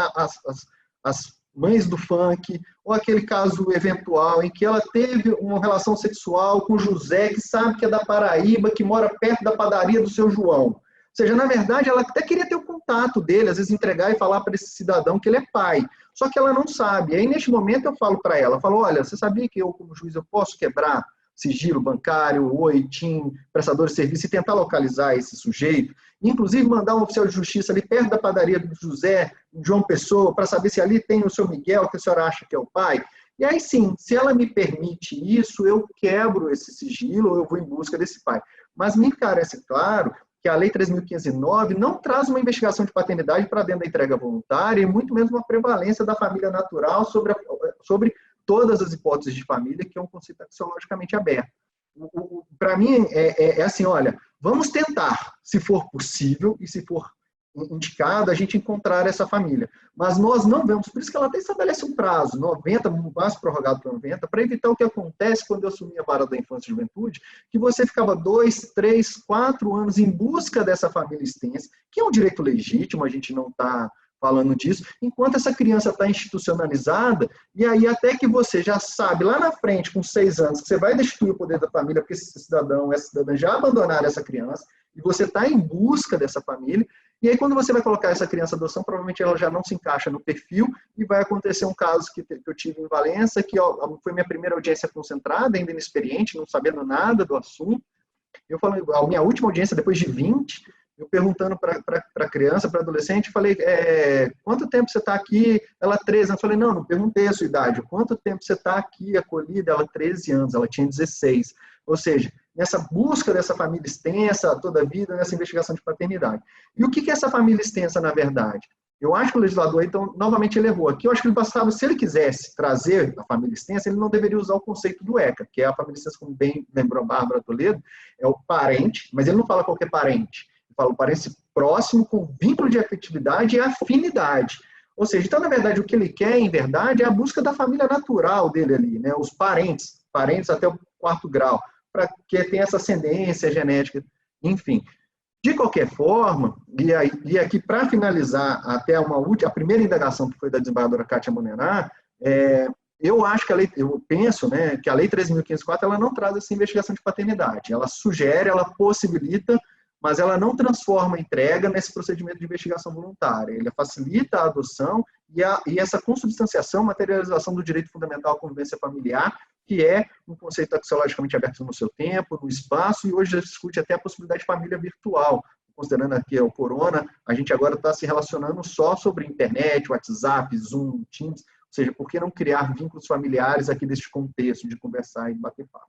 as mães do funk, ou aquele caso eventual em que ela teve uma relação sexual com José, que sabe que é da Paraíba, que mora perto da padaria do seu João. Ou seja, na verdade, ela até queria ter o contato dele, às vezes entregar e falar para esse cidadão que ele é pai. Só que ela não sabe. E aí, neste momento, eu falo para ela, olha, você sabia que eu, como juiz, eu posso quebrar sigilo bancário, oi, TIM, prestador de serviço, e tentar localizar esse sujeito, inclusive mandar um oficial de justiça ali perto da padaria do José, João Pessoa, para saber se ali tem o seu Miguel, que a senhora acha que é o pai. E aí sim, se ela me permite isso, eu quebro esse sigilo, ou eu vou em busca desse pai. Mas me parece claro que a Lei 3.509 não traz uma investigação de paternidade para dentro da entrega voluntária, e muito menos uma prevalência da família natural sobre todas as hipóteses de família, que é um conceito axiologicamente aberto. Para mim, é assim, olha, vamos tentar, se for possível e se for indicado, a gente encontrar essa família. Mas nós não vamos, por isso que ela até estabelece um prazo, 90, um prazo prorrogado para 90, para evitar o que acontece quando eu assumi a vara da infância e juventude, que você ficava 2, 3, 4 anos em busca dessa família extensa, que é um direito legítimo, a gente não está falando disso, enquanto essa criança está institucionalizada, e aí até que você já sabe, lá na frente, com 6 anos, que você vai destituir o poder da família, porque esse cidadão, essa cidadã já abandonaram essa criança, e você está em busca dessa família, e aí quando você vai colocar essa criança em adoção, provavelmente ela já não se encaixa no perfil, e vai acontecer um caso que eu tive em Valença, que foi minha primeira audiência concentrada, ainda inexperiente, não sabendo nada do assunto. Eu falei, a minha última audiência, depois de 20, eu perguntando para a criança, para adolescente, falei, quanto tempo você está aqui? Ela, 13 anos. Eu falei, não perguntei a sua idade. Quanto tempo você está aqui acolhida? Ela, 13 anos. Ela tinha 16. Ou seja, nessa busca dessa família extensa toda a vida, nessa investigação de paternidade. E o que é essa família extensa, na verdade? Eu acho que o legislador, então, novamente ele errou. Aqui eu acho que ele bastava, se ele quisesse trazer a família extensa, ele não deveria usar o conceito do ECA, que é a família extensa, como bem lembrou a Bárbara Toledo, é o parente, mas ele não fala qualquer parente. Falo, parece próximo, com vínculo de afetividade e afinidade. Ou seja, então, na verdade, o que ele quer, em verdade, é a busca da família natural dele ali, né? Os parentes até o 4º grau, para que tenha essa ascendência genética, enfim. De qualquer forma, e aqui para finalizar até a primeira indagação que foi da desembargadora Kátia Monerá, eu acho que eu penso, né, que a Lei 3.504 ela não traz essa investigação de paternidade. Ela sugere, ela possibilita, mas ela não transforma a entrega nesse procedimento de investigação voluntária. Ele facilita a adoção e essa consubstanciação, materialização do direito fundamental à convivência familiar, que é um conceito axiologicamente aberto no seu tempo, no espaço, e hoje já discute até a possibilidade de família virtual. Considerando aqui o corona, a gente agora está se relacionando só sobre internet, WhatsApp, Zoom, Teams, ou seja, por que não criar vínculos familiares aqui neste contexto de conversar e bater papo?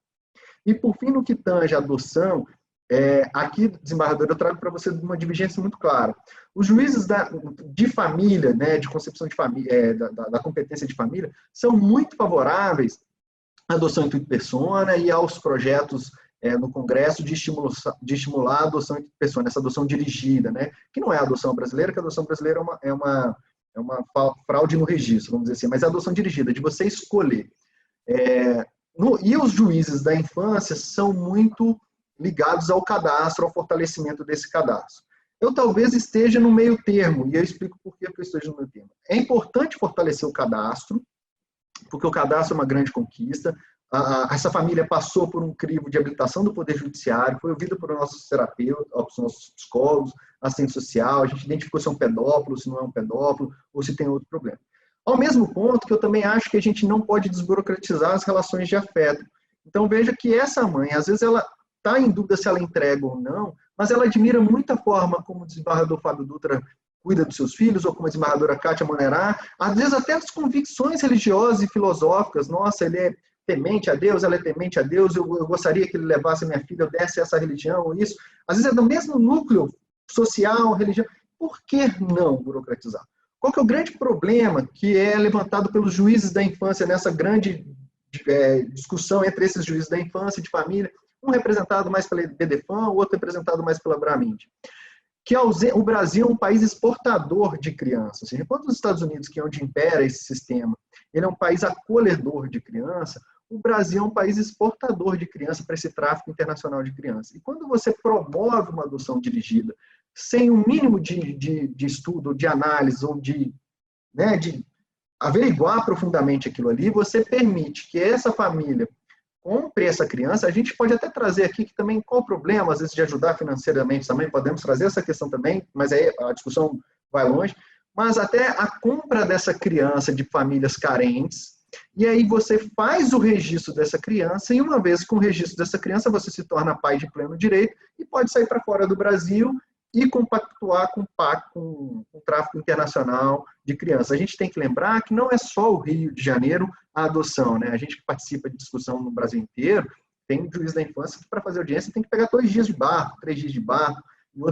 E, por fim, no que tange a adoção, aqui, desembargador, eu trago para você uma divergência muito clara. Os juízes de família, né, de concepção de família, da competência de família, são muito favoráveis à adoção intuito persona e aos projetos no Congresso de estimular a adoção intuito persona, essa adoção dirigida, né, que não é a adoção brasileira, que a adoção brasileira é uma fraude no registro, vamos dizer assim, mas a adoção dirigida, de você escolher. E os juízes da infância são muito ligados ao cadastro, ao fortalecimento desse cadastro. Eu talvez esteja no meio termo, e eu explico por que eu esteja no meio termo. É importante fortalecer o cadastro, porque o cadastro é uma grande conquista. Essa família passou por um crivo de habilitação do Poder Judiciário, foi ouvida por nossos terapeutas, os nossos psicólogos, assistente social, a gente identificou se é um pedófilo, se não é um pedófilo, ou se tem outro problema. Ao mesmo ponto que eu também acho que a gente não pode desburocratizar as relações de afeto. Então veja que essa mãe, às vezes ela está em dúvida se ela entrega ou não, mas ela admira muito a forma como o desembargador Fábio Dutra cuida dos seus filhos, ou como a desembargadora Kátia Monerá, às vezes até as convicções religiosas e filosóficas. Nossa, ele é temente a Deus, ela é temente a Deus, eu gostaria que ele levasse a minha filha, eu desse essa religião ou isso. Às vezes é do mesmo núcleo social, religião. Por que não burocratizar? Qual que é o grande problema que é levantado pelos juízes da infância nessa grande discussão entre esses juízes da infância e de família, um representado mais pela BDFAM, o outro representado mais pela Braminde? Que o Brasil é um país exportador de crianças. Ou seja, enquanto os Estados Unidos, que é onde impera esse sistema, ele é um país acolhedor de criança, o Brasil é um país exportador de criança para esse tráfico internacional de crianças. E quando você promove uma adoção dirigida sem um mínimo de estudo, de análise, ou de averiguar profundamente aquilo ali, você permite que essa família compre essa criança. A gente pode até trazer aqui que também qual o problema, às vezes, de ajudar financeiramente também, podemos trazer essa questão também, mas aí a discussão vai longe, mas até a compra dessa criança de famílias carentes, e aí você faz o registro dessa criança, e uma vez com o registro dessa criança, você se torna pai de pleno direito e pode sair para fora do Brasil e compactuar com o tráfico internacional de crianças. A gente tem que lembrar que não é só o Rio de Janeiro a adoção, né? A gente que participa de discussão no Brasil inteiro, tem um juiz da infância que para fazer audiência tem que pegar 2 dias de barco, 3 dias de barco, em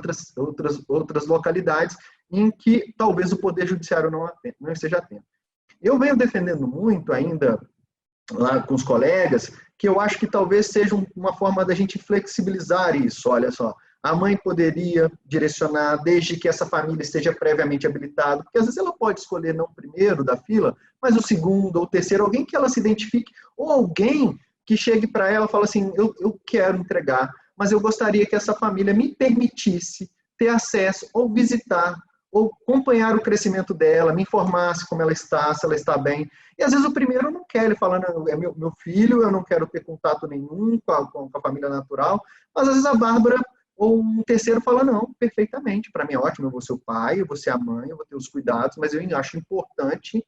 outras localidades em que talvez o Poder Judiciário não esteja atento. Eu venho defendendo muito ainda lá com os colegas que eu acho que talvez seja uma forma da gente flexibilizar isso. Olha só, a mãe poderia direcionar desde que essa família esteja previamente habilitada, porque às vezes ela pode escolher não o primeiro da fila, mas o segundo ou o terceiro, alguém que ela se identifique, ou alguém que chegue para ela e fale assim, eu quero entregar, mas eu gostaria que essa família me permitisse ter acesso ou visitar, ou acompanhar o crescimento dela, me informasse como ela está, se ela está bem. E às vezes o primeiro não quer, ele fala, não, é meu filho, eu não quero ter contato nenhum com a família natural, mas às vezes a Bárbara ou um terceiro fala, não, perfeitamente, para mim é ótimo, eu vou ser o pai, eu vou ser a mãe, eu vou ter os cuidados, mas eu acho importante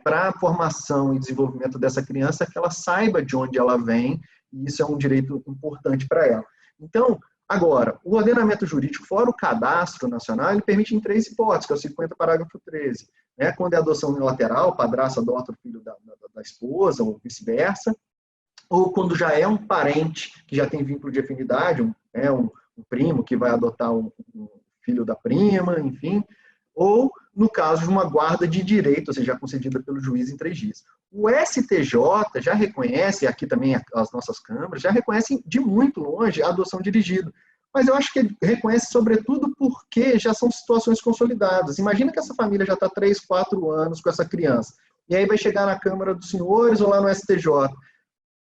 para a formação e desenvolvimento dessa criança que ela saiba de onde ela vem, e isso é um direito importante para ela. Então, agora, o ordenamento jurídico, fora o cadastro nacional, ele permite em 3 hipóteses, que é o 50, parágrafo 13. Né? Quando é adoção unilateral, o padrasto adota o filho da esposa, ou vice-versa, ou quando já é um parente que já tem vínculo de afinidade, um primo que vai adotar um filho da prima, enfim, ou no caso de uma guarda de direito, ou seja, concedida pelo juiz em 3 dias. O STJ já reconhece, aqui também as nossas câmaras, já reconhecem de muito longe a adoção dirigida. Mas eu acho que reconhece sobretudo porque já são situações consolidadas. Imagina que essa família já está 3, 4 anos com essa criança, e aí vai chegar na Câmara dos Senhores ou lá no STJ.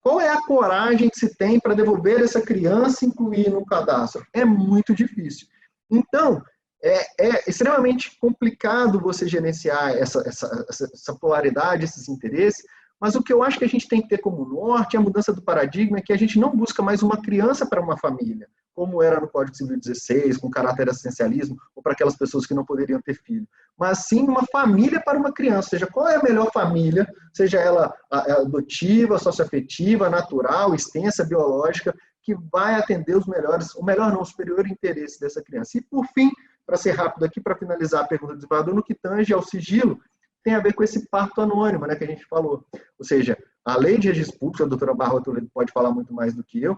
Qual é a coragem que se tem para devolver essa criança e incluir no cadastro? É muito difícil. Então, é extremamente complicado você gerenciar essa polaridade, esses interesses, mas o que eu acho que a gente tem que ter como norte, a mudança do paradigma, é que a gente não busca mais uma criança para uma família, como era no Código Civil 16, com caráter assistencialismo, ou para aquelas pessoas que não poderiam ter filho, mas sim uma família para uma criança, ou seja, qual é a melhor família, seja ela adotiva, socioafetiva, natural, extensa, biológica, que vai atender os melhores, o melhor não, o superior interesse dessa criança. E por fim, para ser rápido aqui, para finalizar a pergunta do desembargador, no que tange ao sigilo, tem a ver com esse parto anônimo, né, que a gente falou. Ou seja, a lei de registro público, a doutora Bárbara Toledo pode falar muito mais do que eu,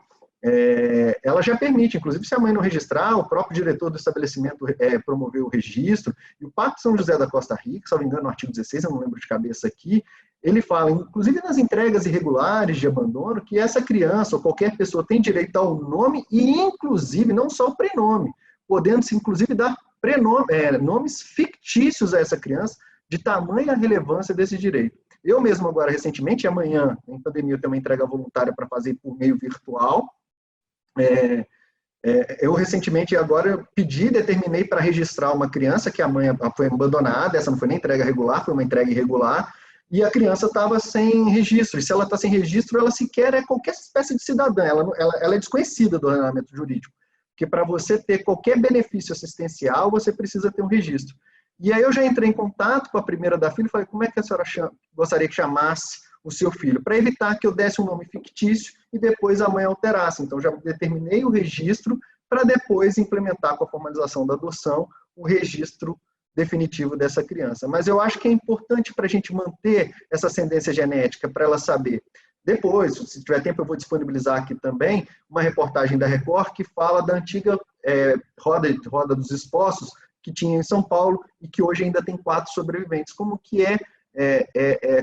ela já permite, inclusive se a mãe não registrar, o próprio diretor do estabelecimento promoveu o registro, e o Pacto São José da Costa Rica, se não me engano, no artigo 16, eu não lembro de cabeça aqui, ele fala, inclusive nas entregas irregulares de abandono, que essa criança ou qualquer pessoa tem direito ao nome e, inclusive, não só o prenome, podendo-se, inclusive, dar nomes fictícios a essa criança, de tamanha relevância desse direito. Eu mesmo agora, recentemente, amanhã, em pandemia, eu tenho uma entrega voluntária para fazer por meio virtual. Eu recentemente agora determinei para registrar uma criança que a mãe foi abandonada, essa não foi nem entrega regular, foi uma entrega irregular, e a criança estava sem registro. E se ela está sem registro, ela sequer é qualquer espécie de cidadã, ela é desconhecida do ordenamento jurídico. Porque para você ter qualquer benefício assistencial, você precisa ter um registro. E aí eu já entrei em contato com a primeira da filha e falei, como é que a senhora gostaria que chamasse o seu filho? Para evitar que eu desse um nome fictício e depois a mãe alterasse. Então já determinei o registro para depois implementar com a formalização da adoção o registro definitivo dessa criança. Mas eu acho que é importante para a gente manter essa ascendência genética, para ela saber. Depois, se tiver tempo, eu vou disponibilizar aqui também uma reportagem da Record que fala da antiga roda dos esposos, que tinha em São Paulo e que hoje ainda tem 4 sobreviventes. Como que é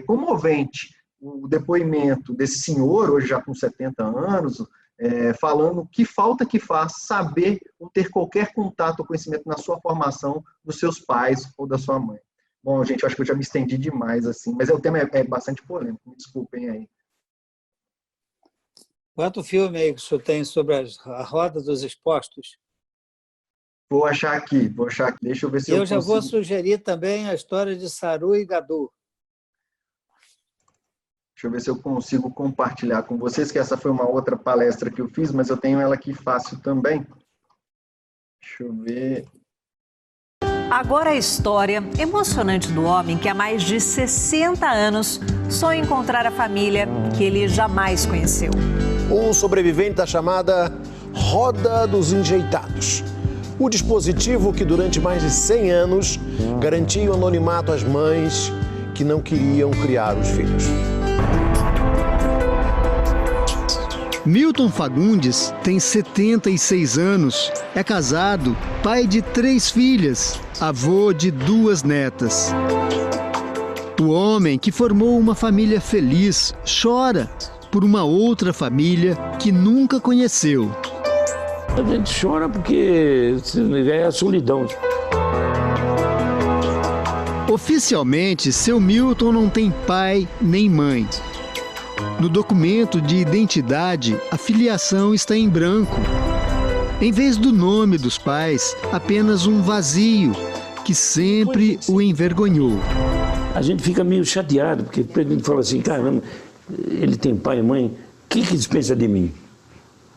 comovente o depoimento desse senhor, hoje já com 70 anos, falando que falta que faz saber ou ter qualquer contato ou conhecimento na sua formação dos seus pais ou da sua mãe. Bom, gente, eu acho que eu já me estendi demais, assim, mas o tema é bastante polêmico, me desculpem aí. Quanto filme aí que o senhor tem sobre a Roda dos Expostos? Vou achar aqui, deixa eu ver se eu já consigo. Vou sugerir também a história de Saru e Gadu. Deixa eu ver se eu consigo compartilhar com vocês, que essa foi uma outra palestra que eu fiz, mas eu tenho ela aqui fácil também. Deixa eu ver. Agora a história emocionante do homem que há mais de 60 anos sonha encontrar a família que ele jamais conheceu. Um sobrevivente da chamada Roda dos Enjeitados. O dispositivo que durante mais de 100 anos garantia o anonimato às mães que não queriam criar os filhos. Milton Fagundes tem 76 anos, é casado, pai de 3 filhas, avô de 2 netas. O homem que formou uma família feliz chora por uma outra família que nunca conheceu. A gente chora porque é a solidão. Oficialmente, seu Milton não tem pai nem mãe. No documento de identidade, a filiação está em branco. Em vez do nome dos pais, apenas um vazio que sempre o envergonhou. A gente fica meio chateado, porque a gente fala assim, caramba, ele tem pai e mãe, o que eles pensam de mim?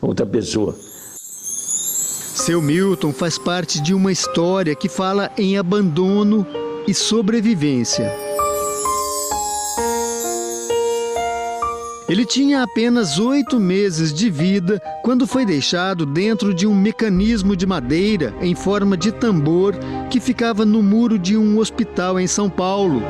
Outra pessoa. Seu Milton faz parte de uma história que fala em abandono e sobrevivência. Ele tinha apenas 8 meses de vida quando foi deixado dentro de um mecanismo de madeira em forma de tambor que ficava no muro de um hospital em São Paulo.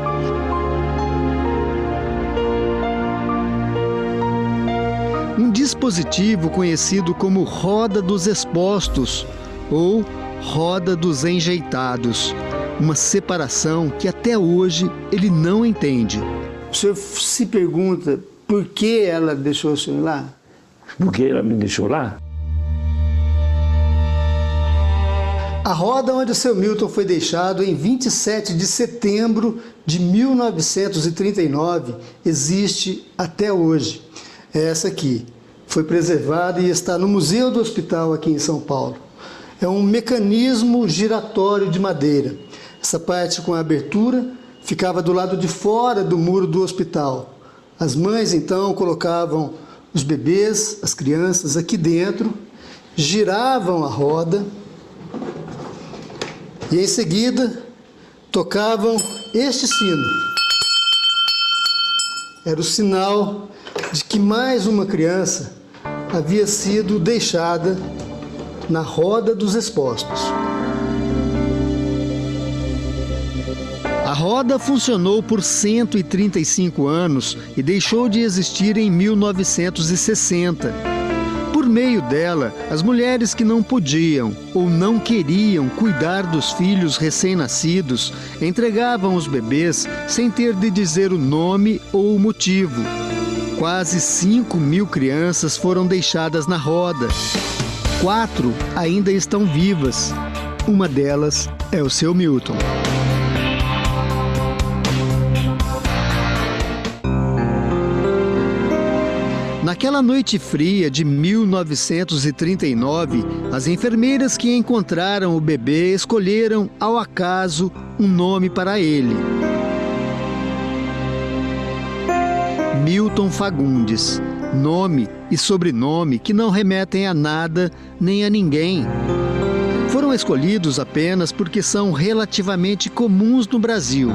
Um dispositivo conhecido como Roda dos Expostos ou Roda dos Enjeitados. Uma separação que até hoje ele não entende. O senhor se pergunta por que ela deixou o senhor lá? Por que ela me deixou lá? A roda onde o seu Milton foi deixado em 27 de setembro de 1939 existe até hoje. É essa aqui. Foi preservada e está no Museu do Hospital aqui em São Paulo. É um mecanismo giratório de madeira. Essa parte com a abertura ficava do lado de fora do muro do hospital. As mães, então, colocavam os bebês, as crianças, aqui dentro, giravam a roda e, em seguida, tocavam este sino. Era o sinal de que mais uma criança havia sido deixada na Roda dos Expostos. A roda funcionou por 135 anos e deixou de existir em 1960. Por meio dela, as mulheres que não podiam ou não queriam cuidar dos filhos recém-nascidos entregavam os bebês sem ter de dizer o nome ou o motivo. Quase 5.000 crianças foram deixadas na roda. 4 ainda estão vivas. Uma delas é o seu Milton. Naquela noite fria de 1939, as enfermeiras que encontraram o bebê escolheram, ao acaso, um nome para ele. Milton Fagundes. Nome e sobrenome que não remetem a nada nem a ninguém. Foram escolhidos apenas porque são relativamente comuns no Brasil.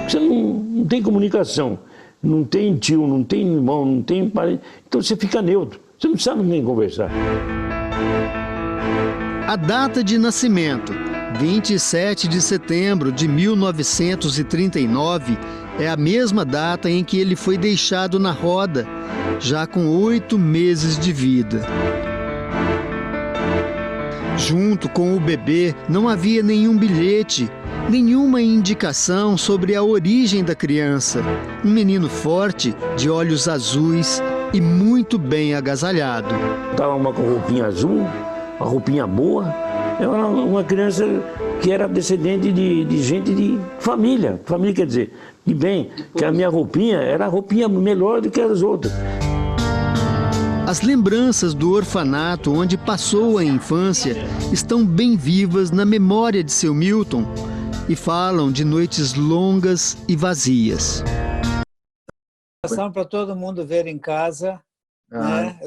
Você não tem comunicação. Não tem tio, não tem irmão, não tem parente. Então você fica neutro. Você não sabe com quem conversar. A data de nascimento, 27 de setembro de 1939, é a mesma data em que ele foi deixado na roda, já com 8 meses de vida. Junto com o bebê não havia nenhum bilhete, nenhuma indicação sobre a origem da criança. Um menino forte, de olhos azuis e muito bem agasalhado. Estava uma com roupinha azul, uma roupinha boa. Era uma criança que era descendente de gente de família. Família quer dizer, de bem, que a minha roupinha era a roupinha melhor do que as outras. As lembranças do orfanato onde passou a infância estão bem vivas na memória de seu Milton e falam de noites longas e vazias. Para todo mundo ver em casa. Né?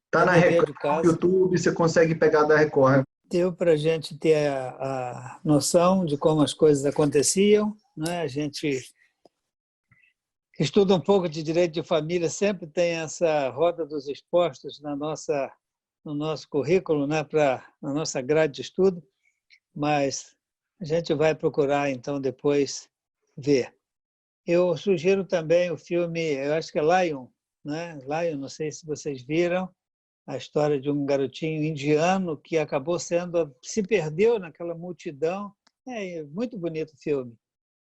Tá na Record, no YouTube, você consegue pegar da Record. Deu para a gente ter a noção de como as coisas aconteciam. Né? A gente estuda um pouco de direito de família, sempre tem essa roda dos expostos no nosso currículo, né? Na nossa grade de estudo, mas a gente vai procurar, então, depois ver. Eu sugiro também o filme, eu acho que é Lion, né? Lion, não sei se vocês viram, a história de um garotinho indiano que se perdeu naquela multidão. É muito bonito o filme.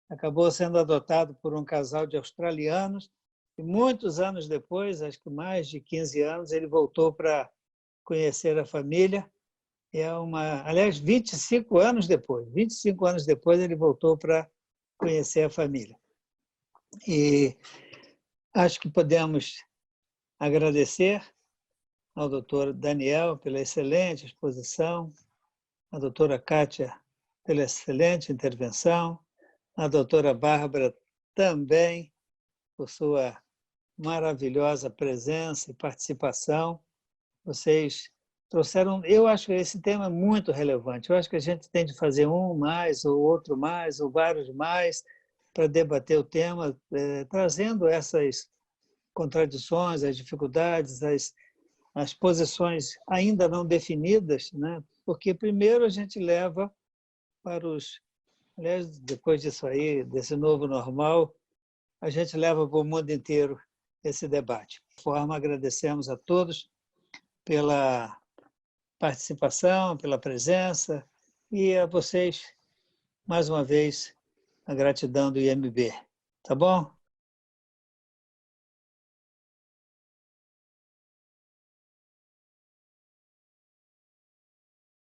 Acabou sendo adotado por um casal de australianos e muitos anos depois, acho que mais de 15 anos, ele voltou para conhecer a família. Aliás, 25 anos depois ele voltou para conhecer a família. E acho que podemos agradecer ao doutor Daniel pela excelente exposição, à doutora Kátia pela excelente intervenção, a doutora Bárbara também por sua maravilhosa presença e participação. Vocês trouxeram, eu acho esse tema muito relevante. Eu acho que a gente tem de fazer um mais, ou outro mais, ou vários mais, para debater o tema, trazendo essas contradições, as dificuldades, as posições ainda não definidas, né? Porque primeiro a gente leva para aliás, depois disso aí, desse novo normal, a gente leva para o mundo inteiro esse debate. De forma, agradecemos a todos pela participação, pela presença e a vocês, mais uma vez, a gratidão do IMB. Tá bom?